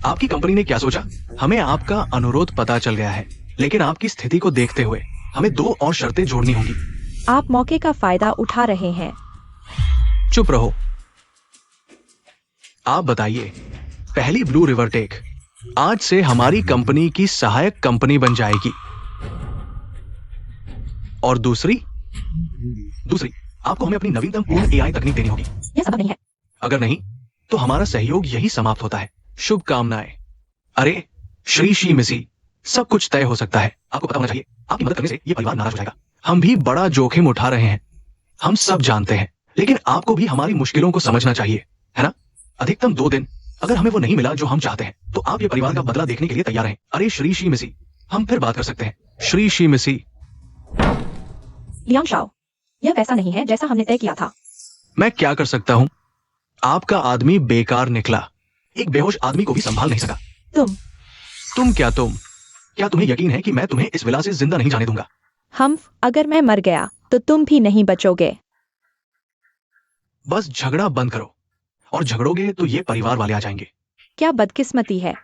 आपकी कंपनी ने क्या सोचा? हमें आपका अनुरोध पता चल गया है, लेकिन आपकी स्थिति को देखते हुए हमें 2 और शर्तें जोड़नी होंगी। आप मौके का फायदा उठा रहे हैं। चुप रहो। आप बताइए। पहली ब्लू रिवर टेक आज से हमारी कंपनी की सहायक कंपनी बन जाएगी। और दूसरी आपको हमें अपनी नवीनतम पूर्ण एआई तकनीक देनी होगी। यह संभव नहीं है। अगर नहीं तो हमारा सहयोग यही समाप्त होता है। शुभकामनाएं। अरे श्री शी मिसी, सब कुछ तय हो सकता है। आपको पता होना चाहिए, आपकी मदद करने से यह परिवार नाराज हो जाएगा। हम भी बड़ा जोखिम उठा रहे हैं, हम सब जानते हैं, लेकिन आपको भी हमारी मुश्किलों को समझना चाहिए, है ना? अधिकतम 2 दिन। अगर हमें वो नहीं मिला जो हम चाहते हैं, तो आप ये परिवार का बदला देखने के लिए तैयार हैं। अरे श्री शी मिसी, हम फिर बात कर सकते हैं। श्री शी मिसी। लियांग शाओ, यह वैसा नहीं है जैसा हमने तय किया था। मैं क्या कर सकता हूं? आपका आदमी बेकार निकला, एक बेहोश आदमी को भी संभाल नहीं सका। तुम क्या तुम्हें यकीन है कि मैं तुम्हें इस विला से जिंदा नहीं जाने दूंगा? अगर मैं मर गया तो तुम भी नहीं बचोगे। बस झगड़ा बंद करो, और झगड़ोगे तो ये परिवार वाले आ जाएंगे। क्या बदकिस्मती है।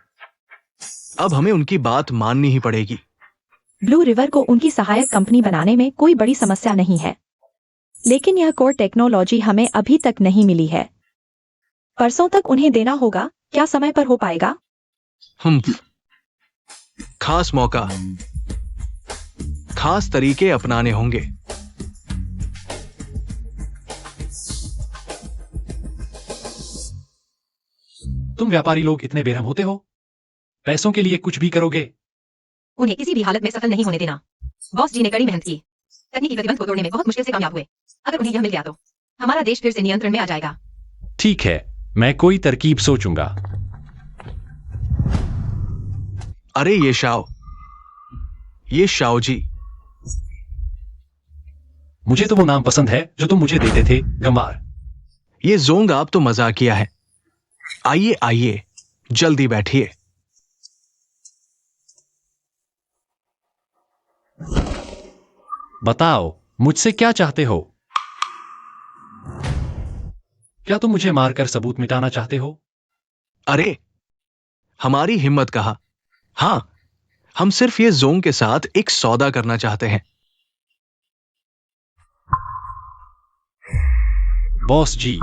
अब हमें उनकी बात माननी ही पड़ेगी। ब्लू रिवर को उनकी सहायक कंपनी बनाने में कोई बड़ी समस्या नहीं है, लेकिन यह कोर टेक्नोलॉजी हमें अभी तक नहीं मिली है। परसों तक उन्हें देना होगा। क्या समय पर हो पाएगा? खास मौका, खास तरीके अपनाने होंगे। तुम व्यापारी लोग इतने बेरहम होते हो? पैसों के लिए कुछ भी करोगे? उन्हें किसी भी हालत में सफल नहीं होने देना। बॉस जी ने कड़ी मेहनत की, तकनीकी प्रतिबंध को तोड़ने में बहुत मुश्किल से कामयाब हुए। अगर उन्हें यह मिल गया तो हमारा देश फिर से नियंत्रण में आ जाएगा। ठीक है, मैं कोई तरकीब सोचूंगा। अरे ये शाओ जी। मुझे तो वो नाम पसंद है जो तुम मुझे देते थे, गंवार। ये जोंग आप तो मजाकिया है। आइए जल्दी बैठिए। बताओ, मुझसे क्या चाहते हो? क्या तुम मुझे मारकर सबूत मिटाना चाहते हो? अरे हमारी हिम्मत कहा। हाँ, हम सिर्फ ये जोंग के साथ एक सौदा करना चाहते हैं। बॉस जी,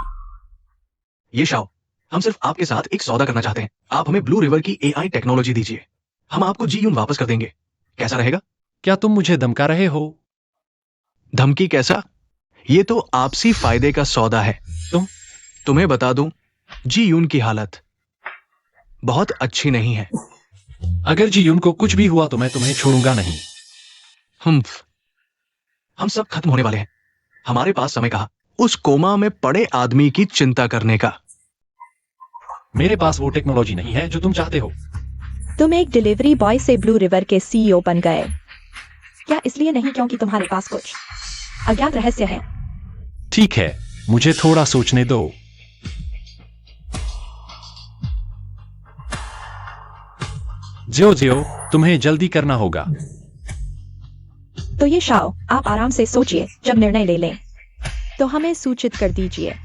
ये शाओ, हम सिर्फ आपके साथ एक सौदा करना चाहते हैं। आप हमें ब्लू रिवर की एआई टेक्नोलॉजी दीजिए, हम आपको जी यून वापस कर देंगे। कैसा रहेगा? क्या तुम मुझे धमका रहे हो? धमकी कैसा? ये तो आपसी फायदे का सौदा है। तुम्हें बता दूं, जी यून की हालत बहुत अच्छी नहीं है। अगर जी यून को कुछ भी हुआ तो मैं तुम्हें छोड़ूंगा नहीं। हम सब खत्म होने वाले हैं। हमारे पास समय कहाँ उस कोमा में पड़े आदमी की चिंता करने का। मेरे पास वो टेक्नोलॉजी नहीं है जो तुम चाहते हो। तुम एक डिलीवरी बॉय से ब्लू रिवर के सीईओ बन गए। क्या इसलिए नहीं क्योंकि तुम्हारे पास कुछ अज्ञात रहस्य है? ठीक है, मुझे थोड़ा सोचने दो। जियो, तुम्हें जल्दी करना होगा। तो ये शाओ, आप आराम से सोचिए, जब निर्णय ले लें तो हमें सूचित कर दीजिए।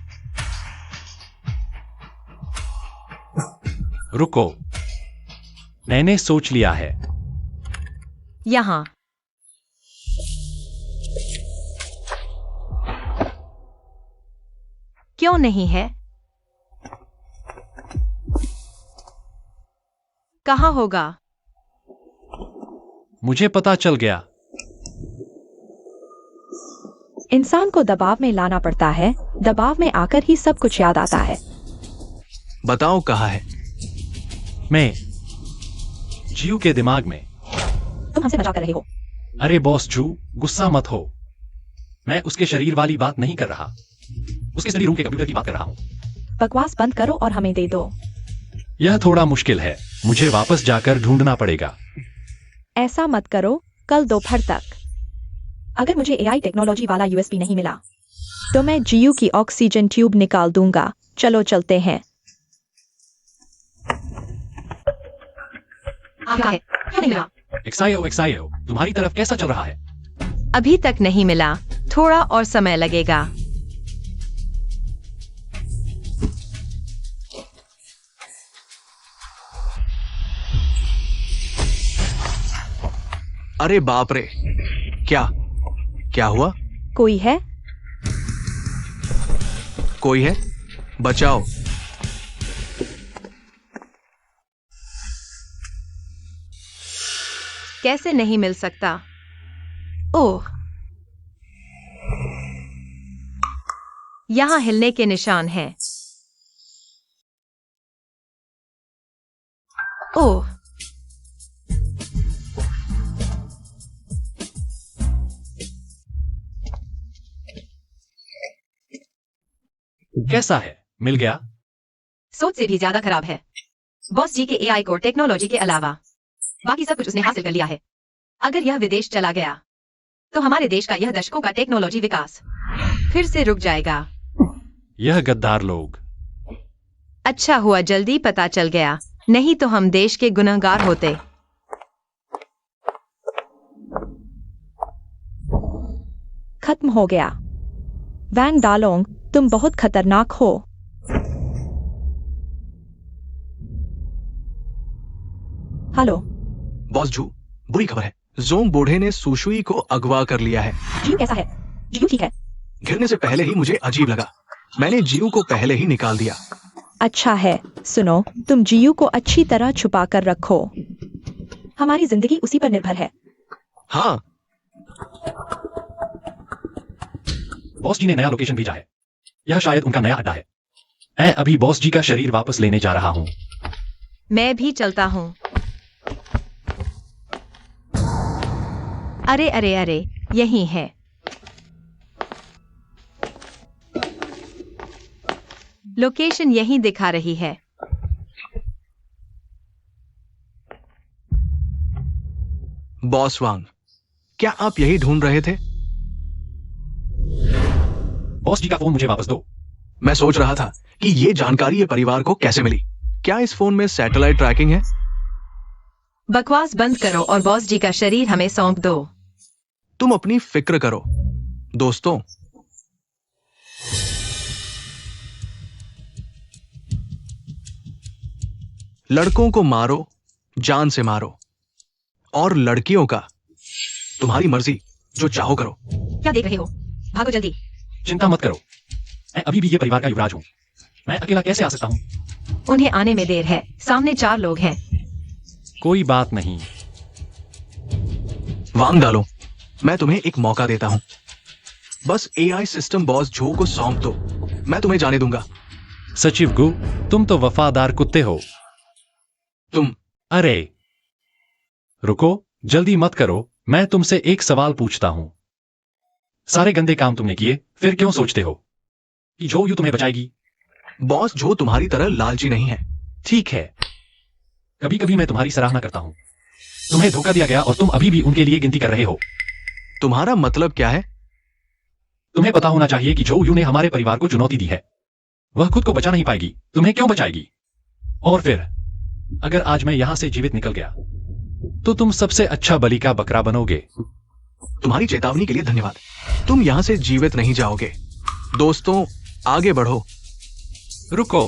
रुको, मैंने सोच लिया है। यहाँ क्यों नहीं है? कहाँ होगा? मुझे पता चल गया। इंसान को दबाव में लाना पड़ता है, दबाव में आकर ही सब कुछ याद आता है। बताओ कहाँ है? मैं जियो के दिमाग में। तुम हमसे मजाक कर रहे हो? अरे बॉस जू, गुस्सा मत हो। मैं उसके शरीर वाली बात नहीं कर रहा, उसके शरीर रूम के कंप्यूटर की बात कर रहा हूँ। बकवास बंद करो और हमें दे दो। यह थोड़ा मुश्किल है, मुझे वापस जाकर ढूंढना पड़ेगा। ऐसा मत करो, कल दोपहर तक। अगर मुझे एआई टेक्नोलॉजी वाला यूएसपी नहीं मिला तो मैं जीयू की ऑक्सीजन ट्यूब निकाल दूंगा। चलो चलते हैं। क्यों नहीं मिला? एक्सायो, तुम्हारी तरफ कैसा चल रहा है? अभी तक नहीं मिला, थोड़ा और समय लगेगा। अरे बाप रे, क्या हुआ? कोई है? कोई है? बचाओ। कैसे नहीं मिल सकता? ओह, यहाँ हिलने के निशान हैं। ओह, कैसा है? मिल गया? सोच से भी ज्यादा खराब है। बॉस जी के एआई को टेक्नोलॉजी के अलावा बाकी सब कुछ उसने हासिल कर लिया है। अगर यह विदेश चला गया तो हमारे देश का यह दशकों का टेक्नोलॉजी विकास फिर से रुक जाएगा। यह गद्दार लोग। अच्छा हुआ जल्दी पता चल गया, नहीं तो हम देश के गुनहगार होते। खत्म हो गया। वैंग डालोंग, तुम बहुत खतरनाक हो। हेलो बॉस जू, बुरी खबर है। जोंग बूढ़े ने सुशुई को अगवा कर लिया है। जीयू कैसा है? जीयू ठीक है। गिरने से पहले ही मुझे अजीब लगा। मैंने जीयू को पहले ही निकाल दिया। अच्छा है, सुनो, तुम जीयू को अच्छी तरह छुपा कर रखो। हमारी जिंदगी उसी पर निर्भर है। हाँ, बॉस जी ने नया लोकेशन भेजा है। यह शायद उनका नया अड्डा है। मैं अभी बॉस जी का शरीर वापस लेने जा रहा हूँ। मैं भी चलता हूँ। अरे अरे अरे, यही है। लोकेशन यही दिखा रही है। बॉस वांग, क्या आप यही ढूंढ रहे थे? बॉस जी का फोन मुझे वापस दो। मैं सोच रहा था कि ये जानकारी ये परिवार को कैसे मिली। क्या इस फोन में सैटेलाइट ट्रैकिंग है? बकवास बंद करो और बॉस जी का शरीर हमें सौंप दो। तुम अपनी फिक्र करो, दोस्तों। लड़कों को मारो, जान से मारो, और लड़कियों का तुम्हारी मर्जी, जो चाहो करो। क्या देख रहे हो? भागो जल्दी। चिंता मत करो, मैं अभी भी ये परिवार का युवराज हूँ। मैं अकेला कैसे आ सकता हूँ? उन्हें आने में देर है, सामने 4 लोग हैं। कोई बात नहीं। वांग डालो, मैं तुम्हें एक मौका देता हूं। बस एआई सिस्टम बॉस जो को सौंप दो, मैं तुम्हें जाने दूंगा। सचिव गु, तुम तो वफादार कुत्ते हो। तुम अरे रुको, जल्दी मत करो, मैं तुमसे एक सवाल पूछता हूं। सारे गंदे काम तुमने किए, फिर क्यों सोचते हो कि जो यू तुम्हें बचाएगी? बॉस जो तुम्हारी तरह लालची नहीं है। ठीक है, कभी कभी मैं तुम्हारी सराहना करता हूं। तुम्हें धोखा दिया गया और तुम अभी भी उनके लिए गिनती कर रहे हो। तुम्हारा मतलब क्या है? तुम्हें पता होना चाहिए कि जो यू ने हमारे परिवार को चुनौती दी है, वह खुद को बचा नहीं पाएगी, तुम्हें क्यों बचाएगी? और फिर अगर आज मैं यहां से जीवित निकल गया तो तुम सबसे अच्छा बलि का बकरा बनोगे। तुम्हारी चेतावनी के लिए धन्यवाद। तुम यहां से जीवित नहीं जाओगे। दोस्तों, आगे बढ़ो। रुको,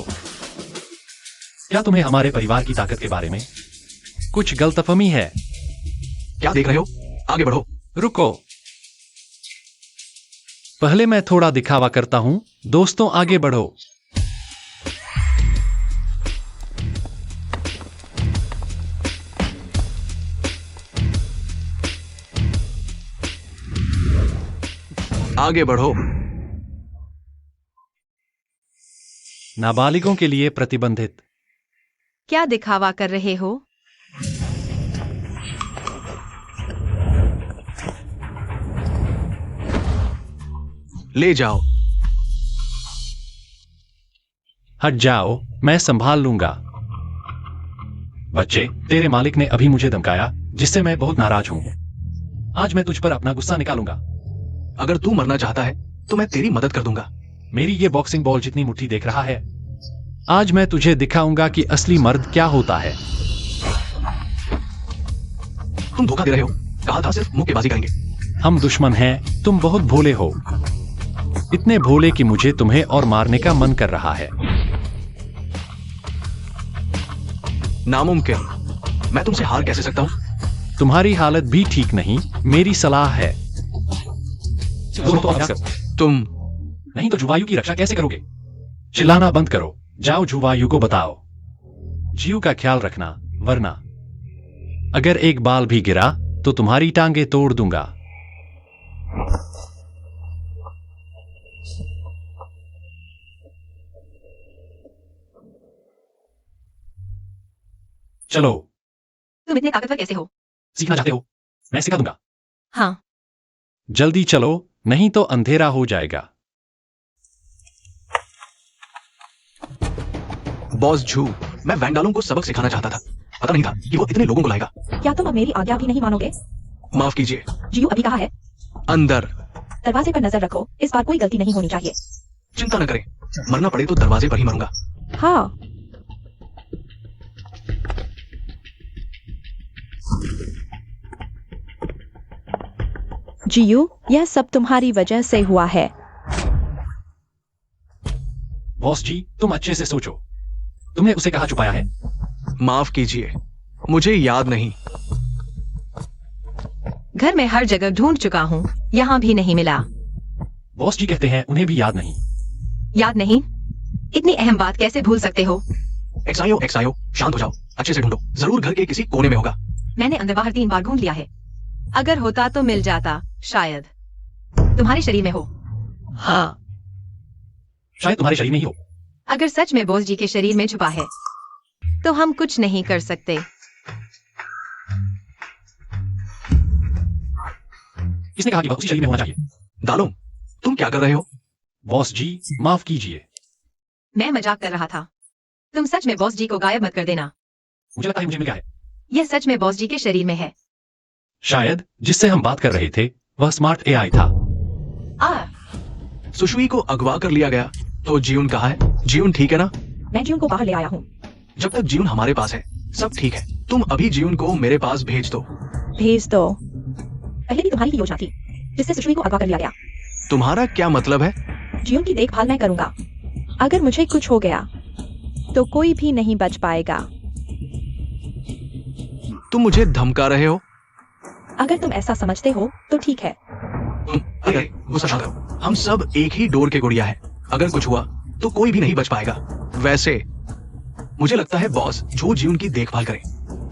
क्या तुम्हें हमारे परिवार की ताकत के बारे में कुछ गलतफहमी है? क्या देख रहे हो? आगे बढ़ो। रुको, पहले मैं थोड़ा दिखावा करता हूं। दोस्तों, आगे बढ़ो। आगे बढ़ो। नाबालिगों के लिए प्रतिबंधित। क्या दिखावा कर रहे हो? ले जाओ। हट जाओ, मैं संभाल लूंगा। बच्चे, तेरे मालिक ने अभी मुझे धमकाया, जिससे मैं बहुत नाराज हूं। आज मैं तुझ पर अपना गुस्सा निकालूंगा। अगर तू मरना चाहता है तो मैं तेरी मदद कर दूंगा। मेरी ये बॉक्सिंग बॉल जितनी मुट्ठी देख रहा है। आज मैं तुझे दिखाऊंगा कि असली मर्द क्या होता है। तुम धोखा दे रहे हो। कहा था सिर्फ मुक्केबाजी करेंगे। हम दुश्मन हैं, तुम बहुत भोले हो। इतने भोले कि मुझे तुम्हें और मारने का मन कर रहा है। नामुमकिन। मैं तुमसे हार कैसे सकता हूं? तुम्हारी हालत भी ठीक नहीं, मेरी सलाह है। तुम नहीं तो जुवायु की रक्षा कैसे करोगे? चिल्लाना बंद करो, जाओ जुवायु को बताओ। जीव का ख्याल रखना, वरना अगर एक बाल भी गिरा तो तुम्हारी टांगे तोड़ दूंगा। चलो। तुम इतने ताकतवर कैसे हो? सीखना चाहते हो? मैं सिखा दूंगा। हाँ, जल्दी चलो, नहीं तो अंधेरा हो जाएगा। बॉस झू, मैं वैंडालों को सबक सिखाना चाहता था। पता नहीं था कि वो इतने लोगों को लाएगा। क्या तुम अब मेरी आज्ञा भी नहीं मानोगे? माफ कीजिए। जियो अभी कहाँ है? अंदर। दरवाजे पर नजर रखो, इस बार कोई गलती नहीं होनी चाहिए। चिंता न करें, मरना पड़े तो दरवाजे पर ही मरूंगा। हाँ, जियो, यह सब तुम्हारी वजह से हुआ है। बॉस जी, तुम अच्छे से सोचो। तुमने उसे कहाँ छुपाया है? माफ कीजिए, मुझे याद नहीं। घर में हर जगह ढूंढ चुका हूँ, यहाँ भी नहीं मिला। बॉस जी कहते हैं उन्हें भी याद नहीं। याद नहीं? इतनी अहम बात कैसे भूल सकते हो? एक्सायो, शांत हो जाओ। अच्छे से ढूंढो, जरूर घर के किसी कोने में होगा। मैंने अंदर बाहर 3 बार ढूंढ लिया है। अगर होता तो मिल जाता, शायद। तुम्हारे शरीर में हो। हाँ, शायद तुम्हारे शरीर में ही हो। अगर सच में बॉस जी के शरीर में छुपा है तो हम कुछ नहीं कर सकते। किसने कहा कि वह उसी शरीर में होना चाहिए? दालों, तुम क्या कर रहे हो? बॉस जी, माफ कीजिए। मैं मजाक कर रहा था। तुम सच में बॉस जी को गायब मत कर देना। मुझे लगता है मुझे मिल गया है। यह सच में बॉस जी के शरीर में है। शायद जिससे हम बात कर रहे थे वह स्मार्ट एआई था। सुशुई को अगवा कर लिया गया तो जीवन कहाँ है? जीवन ठीक है ना? मैं जियो को बाहर ले आया हूँ। जब तक जीवन हमारे पास है सब ठीक है। तुम अभी जीवन को मेरे पास भेज दो। भेज दो। पहले भी तुम्हारी ही योजना थी जिससे सुशुई को अगवा कर लिया गया। तुम्हारा क्या मतलब है? जियो की देखभाल मैं करूंगा। अगर मुझे कुछ हो गया तो कोई भी नहीं बच पाएगा। तुम मुझे धमका रहे हो? अगर तुम ऐसा समझते हो तो ठीक है। अरे गुस्सा शांत करो। हम सब एक ही डोर के गुड़िया है। अगर कुछ हुआ तो कोई भी नहीं बच पाएगा। वैसे मुझे लगता है बॉस जो जीवन की देखभाल करे,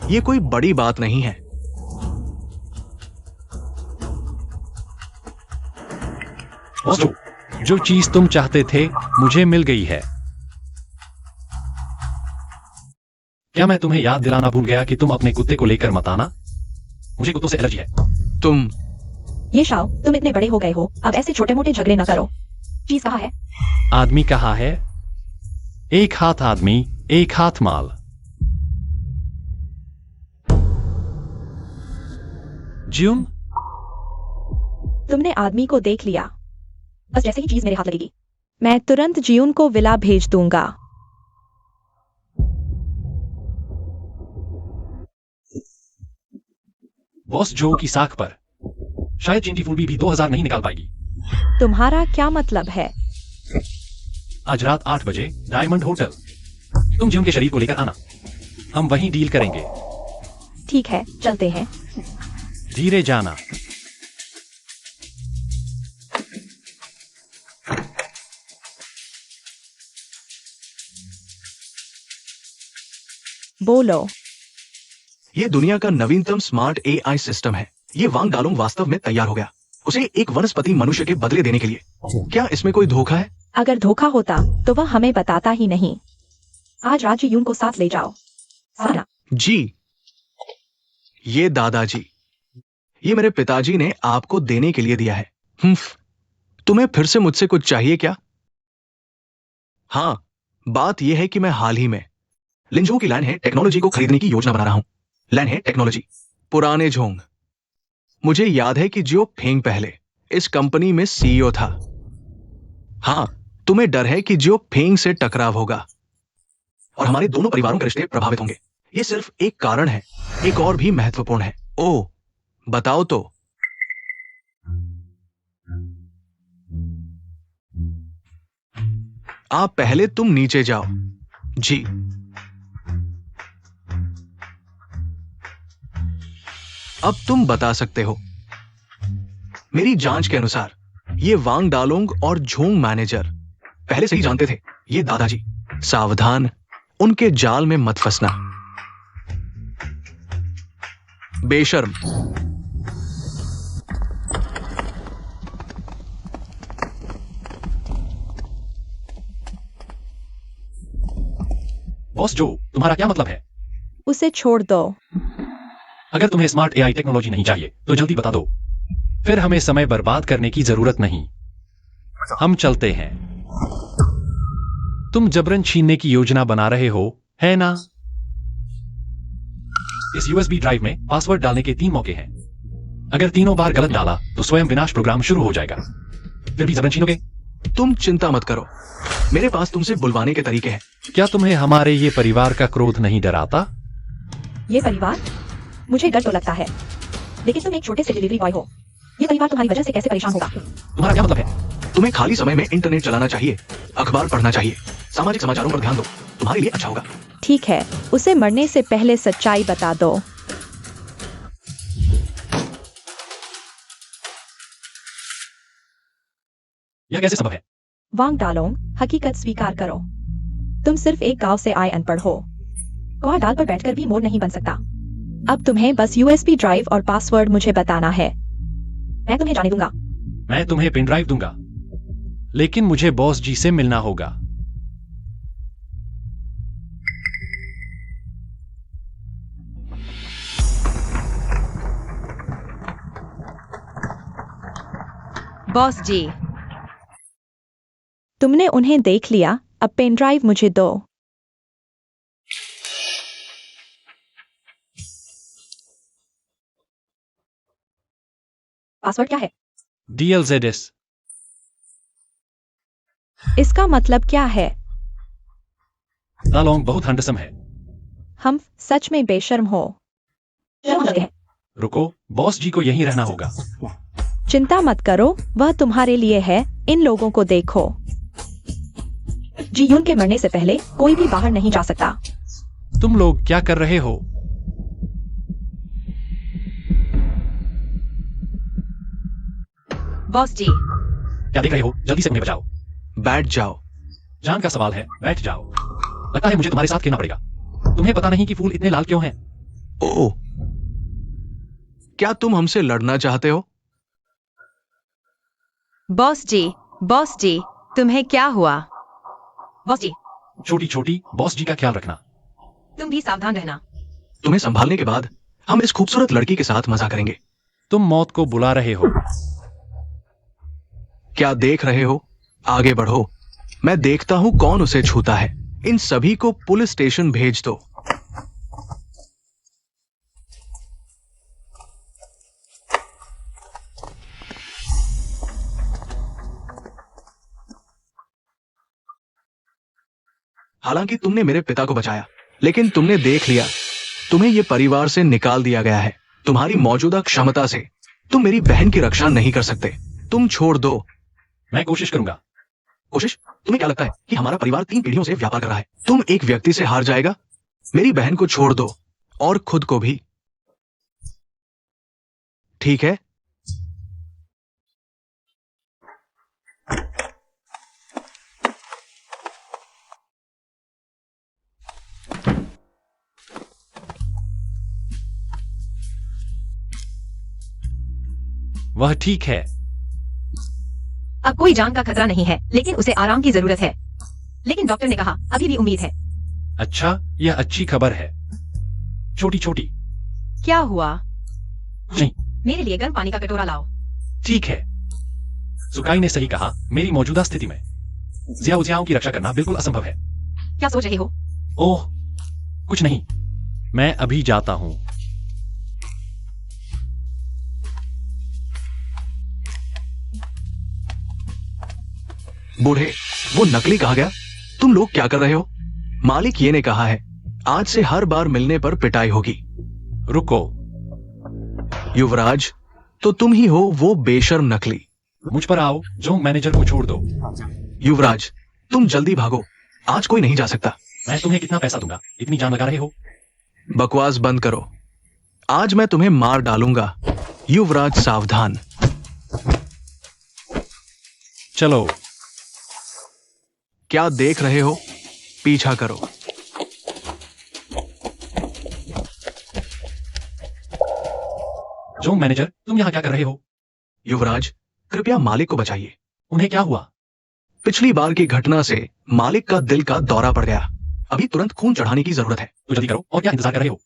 ये कोई बड़ी बात नहीं है। बॉस जो चीज तुम चाहते थे मुझे मिल गई है। क्या मैं तुम्हें याद दिलाना भूल गया कि तुम अपने कुत्ते को लेकर मत आना? मुझे कुत्तों से एलर्जी है। तुम ये शाओ, तुम इतने बड़े हो गए हो, अब ऐसे छोटे मोटे झगड़े न करो। चीज कहाँ है? आदमी कहाँ है? एक हाथ आदमी, एक हाथ माल। ज्यून, तुमने आदमी को देख लिया, बस जैसे ही चीज मेरे हाथ लगेगी। मैं तुरंत जियून को विला भेज दूंगा। बॉस जो की साख पर शायद चिंटी फूल भी 2000 नहीं निकाल पाएगी। तुम्हारा क्या मतलब है? आज रात 8 बजे डायमंड होटल। तुम जियून के शरीर को लेकर आना, हम वहीं डील करेंगे। ठीक है, चलते हैं। धीरे जाना। बोलो। ये दुनिया का नवीनतम स्मार्ट एआई सिस्टम है। ये वांग डालोंग वास्तव में तैयार हो गया, उसे एक वनस्पति मनुष्य के बदले देने के लिए। क्या इसमें कोई धोखा है? अगर धोखा होता तो वह हमें बताता ही नहीं। आज राज यून को साथ ले जाओ। सारा। जी, ये दादाजी, ये मेरे पिताजी ने आपको देने के लिए दिया है। तुम्हें फिर से मुझसे कुछ चाहिए क्या? हाँ, बात यह है कि मैं हाल ही में लिंजोंग की लैंड है टेक्नोलॉजी को खरीदने की योजना बना रहा हूं। लैंड है टेक्नोलॉजी, पुराने झोंग। मुझे याद है कि जियो फेंग पहले इस कंपनी में सीईओ था। हाँ, तुम्हें डर है कि जियो फेंग से टकराव होगा और हमारे दोनों परिवारों के रिश्ते प्रभावित होंगे। यह सिर्फ एक कारण है, एक और भी महत्वपूर्ण है। ओह, बताओ तो। आप पहले तुम नीचे जाओ। जी, अब तुम बता सकते हो। मेरी जांच के अनुसार ये वांग डालोंग और झोंग मैनेजर पहले से ही जानते थे। ये दादाजी, सावधान, उनके जाल में मत फंसना। बेशर्म। बॉस जो, तुम्हारा क्या मतलब है? उसे छोड़ दो। अगर तुम्हें स्मार्ट एआई टेक्नोलॉजी नहीं चाहिए तो जल्दी बता दो, फिर हमें समय बर्बाद करने की जरूरत नहीं। हम चलते हैं। तुम जबरन छीनने की योजना बना रहे हो, है ना? इस यूएसबी ड्राइव में पासवर्ड डालने के 3 मौके हैं। अगर तीनों बार गलत डाला तो स्वयं विनाश प्रोग्राम शुरू हो जाएगा। फिर भी जबरन छीनोगे? तुम चिंता मत करो, मेरे पास तुमसे बुलवाने के तरीके हैं। क्या तुम्हें हमारे ये परिवार का क्रोध नहीं डराता? ये परिवार? मुझे डर तो लगता है, लेकिन तुम एक छोटे से डिलीवरी बॉय हो। ये परिवार तुम्हारी वजह से कैसे परेशान होगा? तुम्हारा क्या मतलब है? तुम्हें खाली समय में इंटरनेट चलाना चाहिए, अखबार पढ़ना चाहिए, सामाजिक समाचारों पर ध्यान दो, तुम्हारे लिए अच्छा होगा। ठीक है, उसे मरने से पहले सच्चाई बता दो। यह कैसे संभव है? वांग डालोंग, हकीकत स्वीकार करो। तुम सिर्फ एक गांव से आए अनपढ़ हो। कौआ डाल पर बैठकर भी मोर नहीं बन सकता। अब तुम्हें बस यूएसबी ड्राइव और पासवर्ड मुझे बताना है। मैं तुम्हें जाने दूंगा। मैं तुम्हें पेन ड्राइव दूंगा, लेकिन मुझे बॉस जी से मिलना होगा। बॉस जी, तुमने उन्हें देख लिया, अब पेन ड्राइव मुझे दो। पासवर्ड क्या है? DLZS। इसका मतलब क्या है? दालोंग बहुत हैंडसम है। हम सच में बेशर्म हो। चलो हम चलते हैं। रुको, बॉस जी को यहीं रहना होगा। चिंता मत करो, वह तुम्हारे लिए है। इन लोगों को देखो। जी यून के मरने से पहले कोई भी बाहर नहीं जा सकता। तुम लोग क्या कर रहे हो? बॉस जी, क्या देख रहे हो? जल्दी से उन्हें बचाओ। बैठ जाओ। जान का सवाल है, बैठ जाओ। लगता है मुझे तुम्हारे साथ खेलना पड़ेगा। तुम्हें पता नहीं कि फूल इतने लाल क्यों हैं? ओह, क्या तुम हमसे लड़ना चाहते हो? बॉस जी, बॉस जी, तुम्हें क्या हुआ? बॉस जी, छोटी छोटी बॉस जी का ख्याल रखना। तुम भी सावधान रहना। तुम्हें संभालने के बाद हम इस खूबसूरत लड़की के साथ मजा करेंगे। तुम मौत को बुला रहे हो। क्या देख रहे हो? आगे बढ़ो। मैं देखता हूं कौन उसे छूता है। इन सभी को पुलिस स्टेशन भेज दो। हालांकि तुमने मेरे पिता को बचाया, लेकिन तुमने देख लिया, तुम्हें यह परिवार से निकाल दिया गया है। तुम्हारी मौजूदा क्षमता से तुम मेरी बहन की रक्षा नहीं कर सकते। तुम छोड़ दो। मैं कोशिश करूंगा। कोशिश? तुम्हें क्या लगता है कि हमारा परिवार 3 पीढ़ियों से व्यापार कर रहा है? तुम एक व्यक्ति से हार जाएगा। मेरी बहन को छोड़ दो और खुद को भी। ठीक है? वह ठीक है। अब कोई जान का खतरा नहीं है, लेकिन उसे आराम की जरूरत है। लेकिन डॉक्टर ने कहा अभी भी उम्मीद है। अच्छा, यह अच्छी खबर है। छोटी छोटी। क्या हुआ? नहीं। मेरे लिए गर्म पानी का कटोरा लाओ। ठीक है। सुकाई ने सही कहा, मेरी मौजूदा स्थिति में ज़ियाओ की रक्षा करना बिल्कुल असंभव है। क्या सोच रहे हो? ओह, कुछ नहीं। मैं अभी जाता हूं। बूढ़े, वो नकली कहा गया। तुम लोग क्या कर रहे हो? मालिक ये ने कहा है, आज से हर बार मिलने पर पिटाई होगी। रुको। युवराज, तो तुम ही हो वो बेशर्म नकली। मुझ पर आओ, जो मैनेजर को छोड़ दो। युवराज, तुम जल्दी भागो, आज कोई नहीं जा सकता। मैं तुम्हें कितना पैसा दूंगा? इतनी जान लगा रहे हो? बकवास बंद करो, आज मैं तुम्हें मार डालूंगा। युवराज सावधान। चलो। क्या देख रहे हो? पीछा करो। जो मैनेजर, तुम यहां क्या कर रहे हो? युवराज, कृपया मालिक को बचाइए। उन्हें क्या हुआ? पिछली बार की घटना से मालिक का दिल का दौरा पड़ गया। अभी तुरंत खून चढ़ाने की जरूरत है। तो जल्दी करो, और क्या इंतजार कर रहे हो?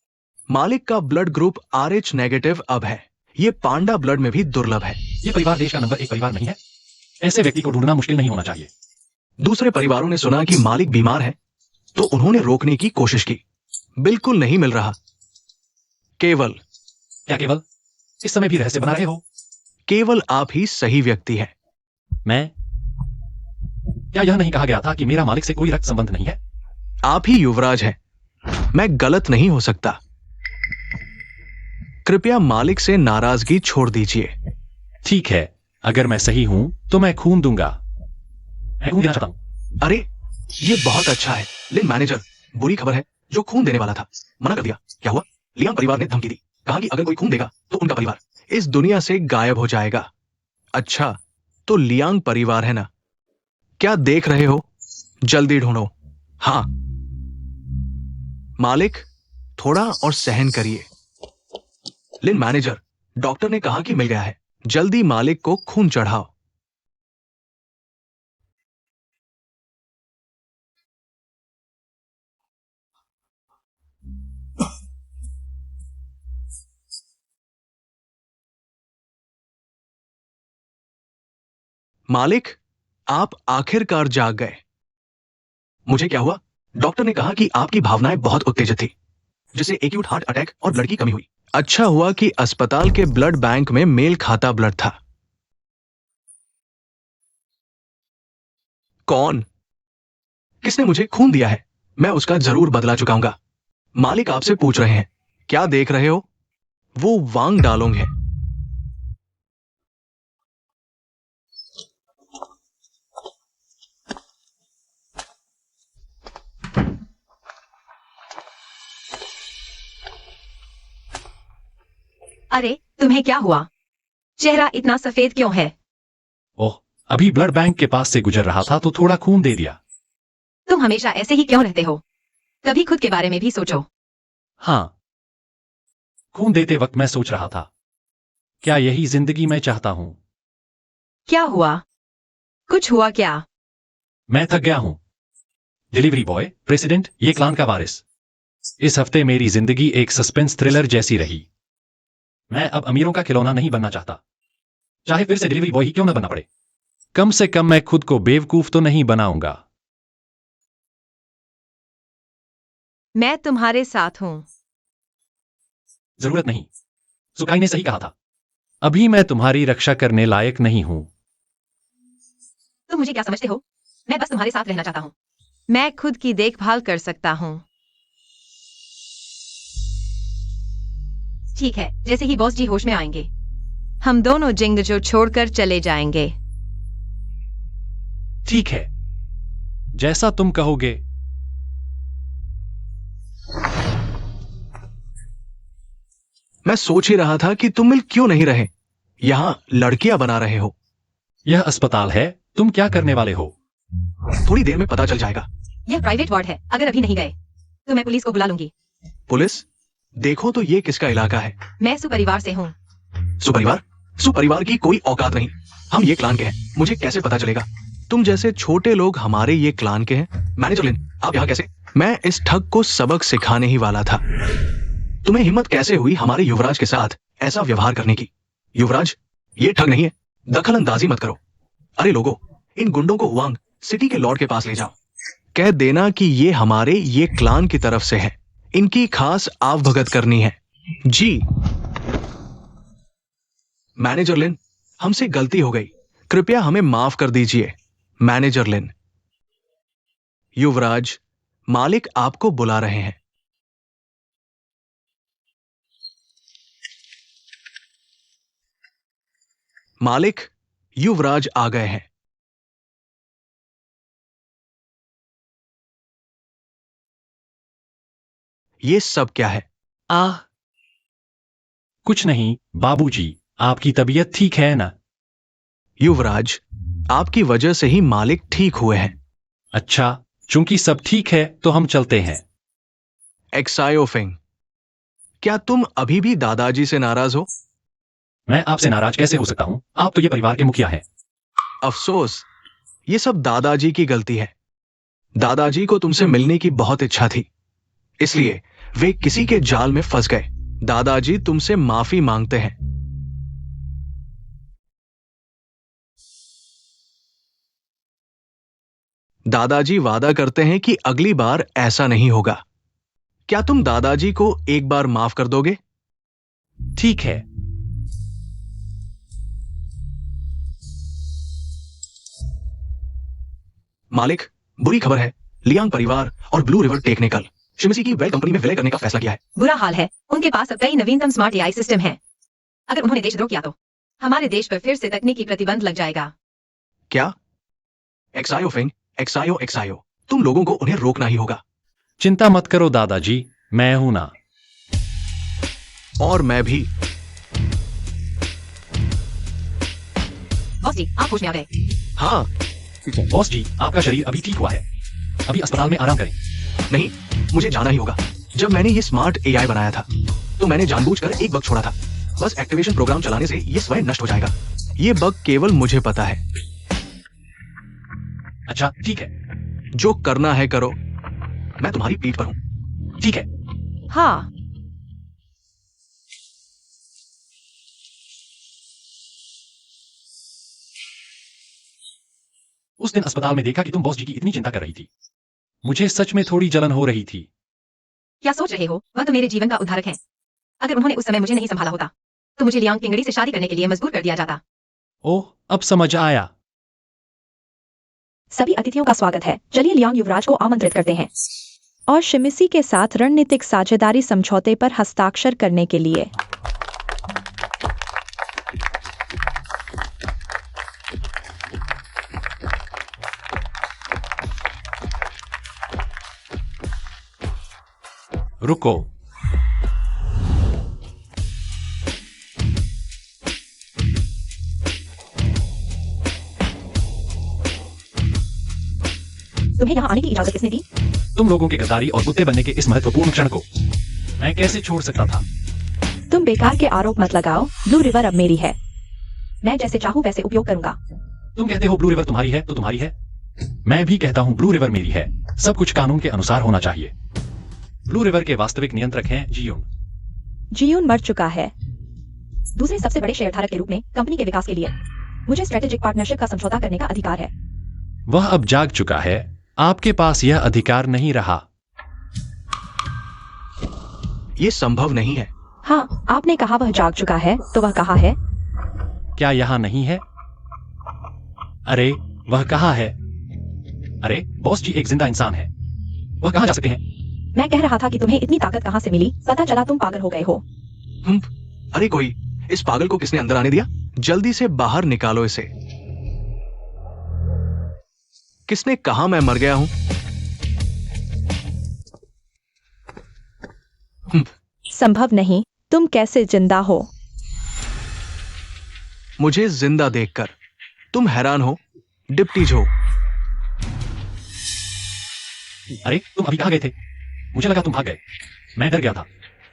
मालिक का ब्लड ग्रुप RH नेगेटिव अब है। ये पांडा ब्लड में भी दुर्लभ है। ये परिवार देश का नंबर 1 परिवार नहीं है। ऐसे व्यक्ति को ढूंढना मुश्किल नहीं होना चाहिए। दूसरे परिवारों ने सुना कि मालिक बीमार है, तो उन्होंने रोकने की कोशिश की। बिल्कुल नहीं मिल रहा। केवल। क्या केवल? इस समय भी रहस्य बना रहे हो? केवल आप ही सही व्यक्ति हैं। मैं? क्या यह नहीं कहा गया था कि मेरा मालिक से कोई रक्त संबंध नहीं है? आप ही युवराज हैं। मैं गलत नहीं हो सकता। कृपया मालिक से नाराजगी छोड़ दीजिए। ठीक है, अगर मैं सही हूं तो मैं खून दूंगा। मैं खून देना चाहता हूं। अरे, ये बहुत अच्छा है। लेकिन मैनेजर, बुरी खबर है, जो खून देने वाला था मना कर दिया। क्या हुआ? लियांग परिवार ने धमकी दी, कहा कि अगर कोई खून देगा तो उनका परिवार इस दुनिया से गायब हो जाएगा। अच्छा, तो लियांग परिवार है ना? क्या देख रहे हो? जल्दी ढूंढो। हाँ मालिक, थोड़ा और सहन करिए। लेकिन मैनेजर, डॉक्टर ने कहा कि मिल गया है। जल्दी मालिक को खून चढ़ाओ। मालिक, आप आखिरकार जाग गए। मुझे क्या हुआ? डॉक्टर ने कहा कि आपकी भावनाएं बहुत उत्तेजित थी, जिससे एक्यूट हार्ट अटैक और ब्लड की कमी हुई। अच्छा हुआ कि अस्पताल के ब्लड बैंक में मेल खाता ब्लड था। कौन? किसने मुझे खून दिया है? मैं उसका जरूर बदला चुकाऊंगा। मालिक आपसे पूछ रहे हैं। क्या देख रहे हो? वो वांग डालोंग है। अरे, तुम्हें क्या हुआ? चेहरा इतना सफेद क्यों है? ओह, अभी ब्लड बैंक के पास से गुजर रहा था तो थोड़ा खून दे दिया। तुम हमेशा ऐसे ही क्यों रहते हो? कभी खुद के बारे में भी सोचो। हाँ, खून देते वक्त मैं सोच रहा था, क्या यही जिंदगी मैं चाहता हूं? क्या हुआ? कुछ हुआ क्या? मैं थक गया हूं। डिलीवरी बॉय, प्रेसिडेंट, ये क्लान का वारिस। इस हफ्ते मेरी जिंदगी एक सस्पेंस थ्रिलर जैसी रही। मैं अब अमीरों का खिलौना नहीं बनना चाहता, चाहे फिर से डिलीवरी बॉय ही क्यों न बनना पड़े। कम से कम मैं खुद को बेवकूफ तो नहीं बनाऊंगा। मैं तुम्हारे साथ हूं। जरूरत नहीं, सुकाई ने सही कहा था। अभी मैं तुम्हारी रक्षा करने लायक नहीं हूं। तुम मुझे क्या समझते हो? मैं बस तुम्हारे साथ रहना चाहता हूं। मैं खुद की देखभाल कर सकता हूं। ठीक है, जैसे ही बॉस जी होश में आएंगे, हम दोनों जिंगजो छोड़कर चले जाएंगे। ठीक है, जैसा तुम कहोगे। मैं सोच ही रहा था कि तुम मिल क्यों नहीं रहे, यहां लड़कियां बना रहे हो। यह अस्पताल है, तुम क्या करने वाले हो? थोड़ी देर में पता चल जाएगा। यह प्राइवेट वार्ड है, अगर अभी नहीं गए तो मैं पुलिस को बुला लूंगी। पुलिस? देखो तो ये किसका इलाका है? मैं सुपरिवार से हूँ। सुपरिवार? सुपरिवार की कोई औकात नहीं। हम ये क्लान के हैं, मुझे कैसे पता चलेगा? तुम जैसे छोटे लोग हमारे ये क्लान के हैं। मैनेजर लिन, आप यहाँ कैसे? मैं इस ठग को सबक सिखाने ही वाला था। तुम्हें हिम्मत कैसे हुई हमारे युवराज के साथ ऐसा व्यवहार करने की? युवराज, ये ठग नहीं है, दखल अंदाजी मत करो। अरे लोगों, इन गुंडों को हुआंग सिटी के लॉर्ड के पास ले जाओ। कह देना कि ये हमारे ये क्लान की तरफ से है, इनकी खास आवभगत करनी है। जी मैनेजर लिन, हमसे गलती हो गई, कृपया हमें माफ कर दीजिए। मैनेजर लिन। युवराज, मालिक आपको बुला रहे हैं। मालिक, युवराज आ गए हैं। ये सब क्या है? कुछ नहीं बाबूजी, आपकी तबीयत ठीक है ना? युवराज, आपकी वजह से ही मालिक ठीक हुए हैं। अच्छा, चूंकि सब ठीक है तो हम चलते हैं। एक्सायोफिंग, क्या तुम अभी भी दादाजी से नाराज हो? मैं आपसे नाराज कैसे हो सकता हूं? आप तो ये परिवार के मुखिया हैं। अफसोस, ये सब दादाजी की गलती है। दादाजी को तुमसे मिलने की बहुत इच्छा थी, इसलिए वे किसी के जाल में फंस गए। दादाजी तुमसे माफी मांगते हैं। दादाजी वादा करते हैं कि अगली बार ऐसा नहीं होगा। क्या तुम दादाजी को एक बार माफ कर दोगे? ठीक है। मालिक, बुरी खबर है, लियांग परिवार और ब्लू रिवर टेक्निकल शिमसी की वेल कंपनी में विलय करने का फैसला किया है। बुरा हाल है, उनके पास अब कई नवीनतम स्मार्ट एआई सिस्टम हैं। अगर उन्होंने देशद्रोह किया तो हमारे देश पर फिर से तकनीकी प्रतिबंध लग जाएगा। क्या? एक्सायोफिंग, एक्सायो, तुम लोगों को उन्हें रोकना ही होगा। चिंता मत करो दादाजी, मैं हूं ना। और मैं भी। बॉस जी, आप होश में आ गए। हाँ। बॉस जी, आपका शरीर अभी ठीक हुआ है, अभी अस्पताल में आराम करें। नहीं, मुझे जाना ही होगा। जब मैंने ये स्मार्ट एआई बनाया था तो मैंने जानबूझकर एक बग छोड़ा था। बस एक्टिवेशन प्रोग्राम चलाने से ये स्वयं नष्ट हो जाएगा। ये बग केवल मुझे पता है। अच्छा ठीक है, जो करना है करो, मैं तुम्हारी पीठ पर हूं। ठीक है। हाँ, उस दिन अस्पताल में देखा कि तुम बॉस जी की इतनी चिंता कर रही थी। मुझे सच में थोड़ी जलन हो रही थी। क्या सोच रहे हो? वह तो मेरे जीवन का उद्धारक है। अगर उन्होंने उस समय मुझे नहीं संभाला होता तो मुझे लियांग किंगड़ी से शादी करने के लिए मजबूर कर दिया जाता। ओह, अब समझ आया। सभी अतिथियों का स्वागत है। चलिए लियांग युवराज को आमंत्रित करते हैं। और शिमिसी के साथ रणनीतिक साझेदारी समझौते पर हस्ताक्षर करने के लिए। रुको, तुम्हें यहाँ आने की इजाजत किसने दी? तुम लोगों के गद्दारी और कुत्ते बनने के इस महत्वपूर्ण क्षण को मैं कैसे छोड़ सकता था? तुम बेकार के आरोप मत लगाओ। ब्लू रिवर अब मेरी है। मैं जैसे चाहूं वैसे उपयोग करूंगा। तुम कहते हो ब्लू रिवर तुम्हारी है तो तुम्हारी है। मैं भी कहता हूं ब्लू रिवर मेरी है। सब कुछ कानून के अनुसार होना चाहिए। ब्लू रिवर के वास्तविक नियंत्रक हैं जियून। जियून मर चुका है। दूसरे सबसे बड़े शेयरधारक के रूप में कंपनी के विकास के लिए मुझे स्ट्रेटेजिक पार्टनरशिप का समझौता करने का अधिकार है। वह अब जाग चुका है। आपके पास यह अधिकार नहीं रहा। ये संभव नहीं है। हाँ, आपने कहा वह जाग चुका है, तो वह कहाँ है? क्या यहां नहीं है? अरे वह कहाँ है? अरे बॉस जी एक जिंदा इंसान है। वह कहाँ जा सकते हैं? मैं कह रहा था कि तुम्हें इतनी ताकत कहाँ से मिली? पता चला तुम पागल हो गए हो। अरे कोई, इस पागल को किसने अंदर आने दिया? जल्दी से बाहर निकालो इसे। किसने कहा मैं मर गया हूं? संभव नहीं। तुम कैसे जिंदा हो? मुझे जिंदा देखकर तुम हैरान हो? डिप्टी जो। अरे तुम अभी कहाँ गए थे? मुझे लगा तुम भाग गए। मैं डर गया था।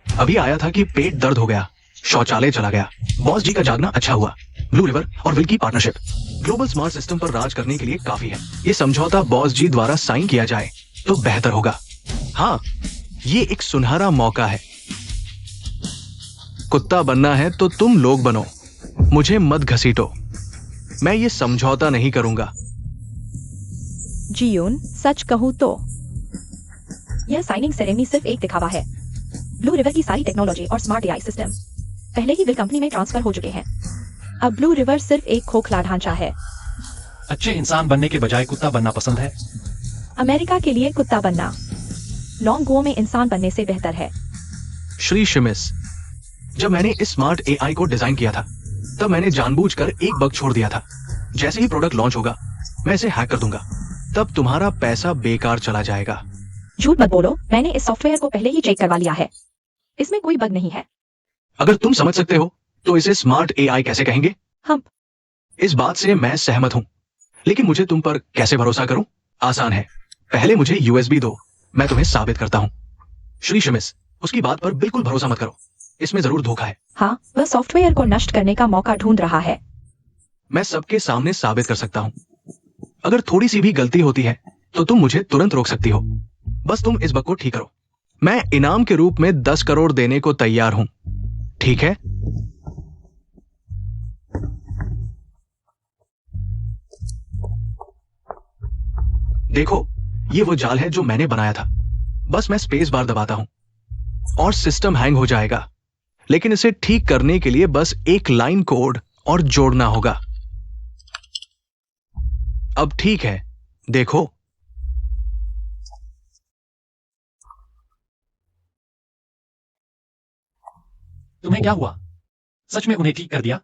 अभी आया था कि पेट दर्द हो गया, शौचालय चला गया। बॉस जी का जागना अच्छा हुआ। ब्लू रिवर और विल की पार्टनरशिप ग्लोबल स्मार्ट सिस्टम पर राज करने के लिए काफी है। ये समझौता बॉस जी द्वारा साइन किया जाए तो बेहतर होगा। हाँ, ये एक सुनहरा मौका है। कुत्ता बनना है तो तुम लोग बनो, मुझे मत घसीटो। मैं ये समझौता नहीं करूंगा। जियून, सच कहूं तो यह साइनिंग सेरेमनी सिर्फ एक दिखावा है। ब्लू रिवर की सारी टेक्नोलॉजी और स्मार्ट एआई सिस्टम पहले ही विल कंपनी में ट्रांसफर हो चुके हैं। अब ब्लू रिवर सिर्फ एक खोखला ढांचा है। अच्छे इंसान बनने के बजाय कुत्ता बनना पसंद है। अमेरिका के लिए कुत्ता बनना लॉन्ग गो में इंसान बनने से बेहतर है। श्री शिमिस, जब मैंने इस स्मार्ट एआई को डिजाइन किया था तब मैंने जानबूझकर एक बग छोड़ दिया था। जैसे ही प्रोडक्ट लॉन्च होगा मैं इसे हैक कर दूंगा, तब तुम्हारा पैसा बेकार चला जाएगा। झूठ मत बोलो, मैंने इस सॉफ्टवेयर को पहले ही चेक करवा लिया है। इसमें कोई बग नहीं है। अगर तुम समझ सकते हो तो इसे स्मार्ट एआई कैसे कहेंगे? हम इस बात से मैं सहमत हूं, लेकिन मुझे तुम पर कैसे भरोसा करूं? आसान है, पहले मुझे यूएसबी दो, मैं तुम्हें साबित करता हूं। श्री शिमिस, उसकी बात पर बिल्कुल भरोसा मत करो, इसमें जरूर धोखा है। हाँ, वह सॉफ्टवेयर को नष्ट करने का मौका ढूंढ रहा है। मैं सबके सामने साबित कर सकता हूं। अगर थोड़ी सी भी गलती होती है तो तुम मुझे तुरंत रोक सकती हो। बस तुम इस बग को ठीक करो। मैं इनाम के रूप में 10 करोड़ देने को तैयार हूं, ठीक है? देखो, ये वो जाल है जो मैंने बनाया था। बस मैं स्पेस बार दबाता हूं और सिस्टम हैंग हो जाएगा, लेकिन इसे ठीक करने के लिए बस एक लाइन कोड और जोड़ना होगा। अब ठीक है, देखो। तुम्हें क्या हुआ? सच में उन्हें ठीक कर दिया?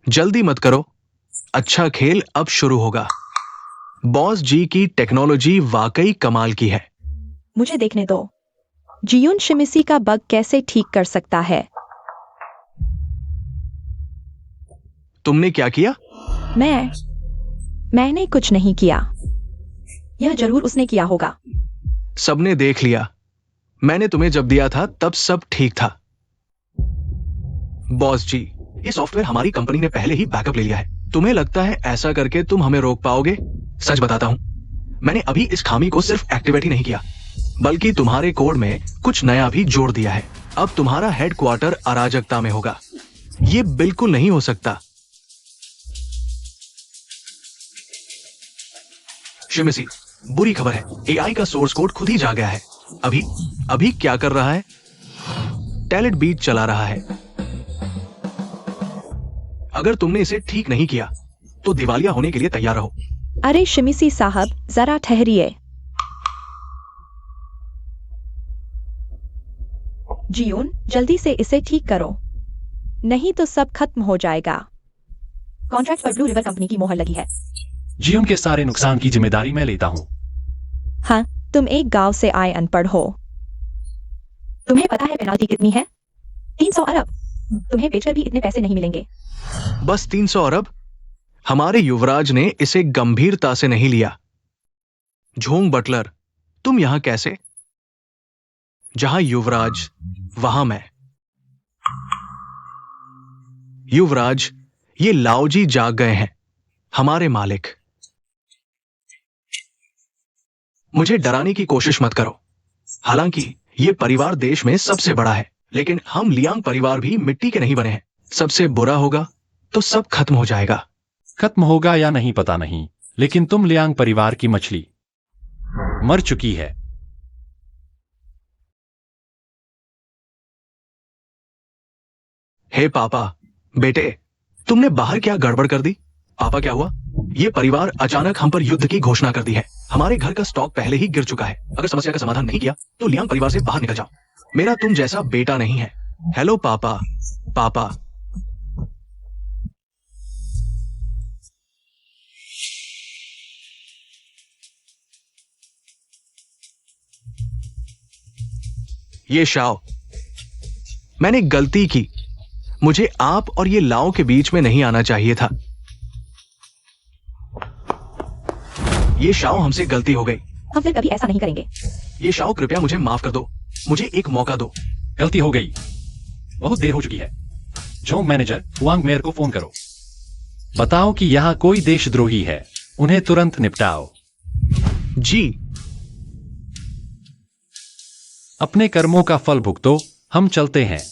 जल्दी मत करो, अच्छा खेल अब शुरू होगा। बॉस जी की टेक्नोलॉजी वाकई कमाल की है। मुझे देखने दो। जियून शिमिसी का बग कैसे ठीक कर सकता है? तुमने क्या किया? मैंने कुछ नहीं किया। यह जरूर उसने किया होगा। सबने देख लिया। मैंने तुम्हें जब दिया था तब सब ठीक था। बॉस जी, ये सॉफ्टवेयर हमारी कंपनी ने पहले ही बैकअप ले लिया है। तुम्हें लगता है ऐसा करके तुम हमें रोक पाओगे? सच बताता हूं, मैंने अभी इस खामी को सिर्फ एक्टिवेट ही नहीं किया, बल्कि तुम्हारे कोड में कुछ नया भी जोड़ दिया है। अब तुम्हारा हेडक्वार्टर अराजकता में होगा। ये बिल्कुल नहीं हो सकता। शिमिसी, बुरी खबर है, एआई का सोर्स कोड खुद ही जा गया है। अभी क्या कर रहा है? टैलेंट बीट चला रहा है। अगर तुमने इसे ठीक नहीं किया तो दिवालिया होने के लिए तैयार रहो। अरे शिमिसी साहब, जरा ठहरिए। जियून, जल्दी से इसे ठीक करो, नहीं तो सब खत्म हो जाएगा। कॉन्ट्रैक्ट पर ब्लू रिवर कंपनी की मोहर लगी है। जीवन के सारे नुकसान की जिम्मेदारी मैं लेता हूं। हाँ, तुम एक गांव से आए अनपढ़ हो। तुम्हें पता है पेनाल्टी कितनी है? 300 अरब। तुम्हें बेचकर भी इतने पैसे नहीं मिलेंगे। बस 300 अरब? हमारे युवराज ने इसे गंभीरता से नहीं लिया। झोंग बटलर, तुम यहां कैसे? जहां युवराज वहां मैं। युवराज, ये लाओजी जाग गए हैं। हमारे मालिक। मुझे डराने की कोशिश मत करो। हालांकि ये परिवार देश में सबसे बड़ा है, लेकिन हम लियांग परिवार भी मिट्टी के नहीं बने हैं। सबसे बुरा होगा तो सब खत्म हो जाएगा। खत्म होगा या नहीं पता नहीं, लेकिन तुम लियांग परिवार की मछली मर चुकी है। हे पापा, बेटे, तुमने बाहर क्या गड़बड़ कर दी? पापा क्या हुआ? ये परिवार अचानक हम पर युद्ध की घोषणा कर दी है। हमारे घर का स्टॉक पहले ही गिर चुका है। अगर समस्या का समाधान नहीं किया तो लियांग परिवार से बाहर निकल जाओ। मेरा तुम जैसा बेटा नहीं है। हेलो पापा। पापा, ये शाओ, मैंने गलती की। मुझे आप और ये लाओ के बीच में नहीं आना चाहिए था। ये शाओ, हमसे गलती हो गई। हम फिर कभी ऐसा नहीं करेंगे। ये शाओ, कृपया मुझे माफ कर दो। मुझे एक मौका दो। गलती हो गई, बहुत देर हो चुकी है। जोंग मैनेजर हुआंग मेयर को फोन करो। बताओ कि यहां कोई देशद्रोही है, उन्हें तुरंत निपटाओ। जी। अपने कर्मों का फल भुगतो, हम चलते हैं।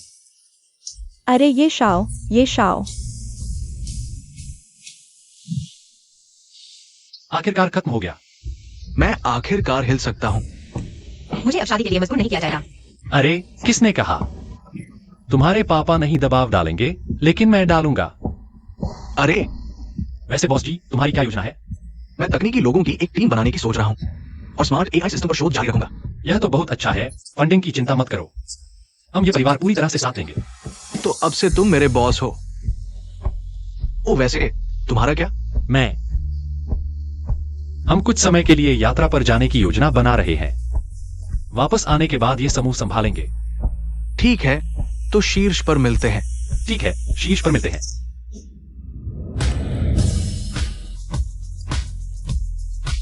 अरे ये शाओ, ये शाओ। आखिरकार खत्म हो गया। मैं आखिरकार हिल सकता हूं। मुझे अब शादी के लिए मजबूर नहीं किया जाएगा। अरे किसने कहा? तुम्हारे पापा नहीं दबाव डालेंगे, लेकिन मैं डालूंगा। अरे, वैसे बॉस जी, तुम्हारी क्या योजना है? मैं तकनीकी लोगों की एक टीम बनाने की सोच रहा हूं और स्मार्ट एआई सिस्टम पर शोध जारी रखूंगा। यह तो बहुत अच्छा है। फंडिंग की चिंता मत करो, हम ये परिवार पूरी तरह से साथ देंगे। तो अब से तुम मेरे बॉस हो। ओ, वैसे तुम्हारा क्या? हम कुछ समय के लिए यात्रा पर जाने की योजना बना रहे हैं। वापस आने के बाद ये समूह संभालेंगे। ठीक है, तो शीर्ष पर मिलते हैं। ठीक है, शीर्ष पर मिलते हैं।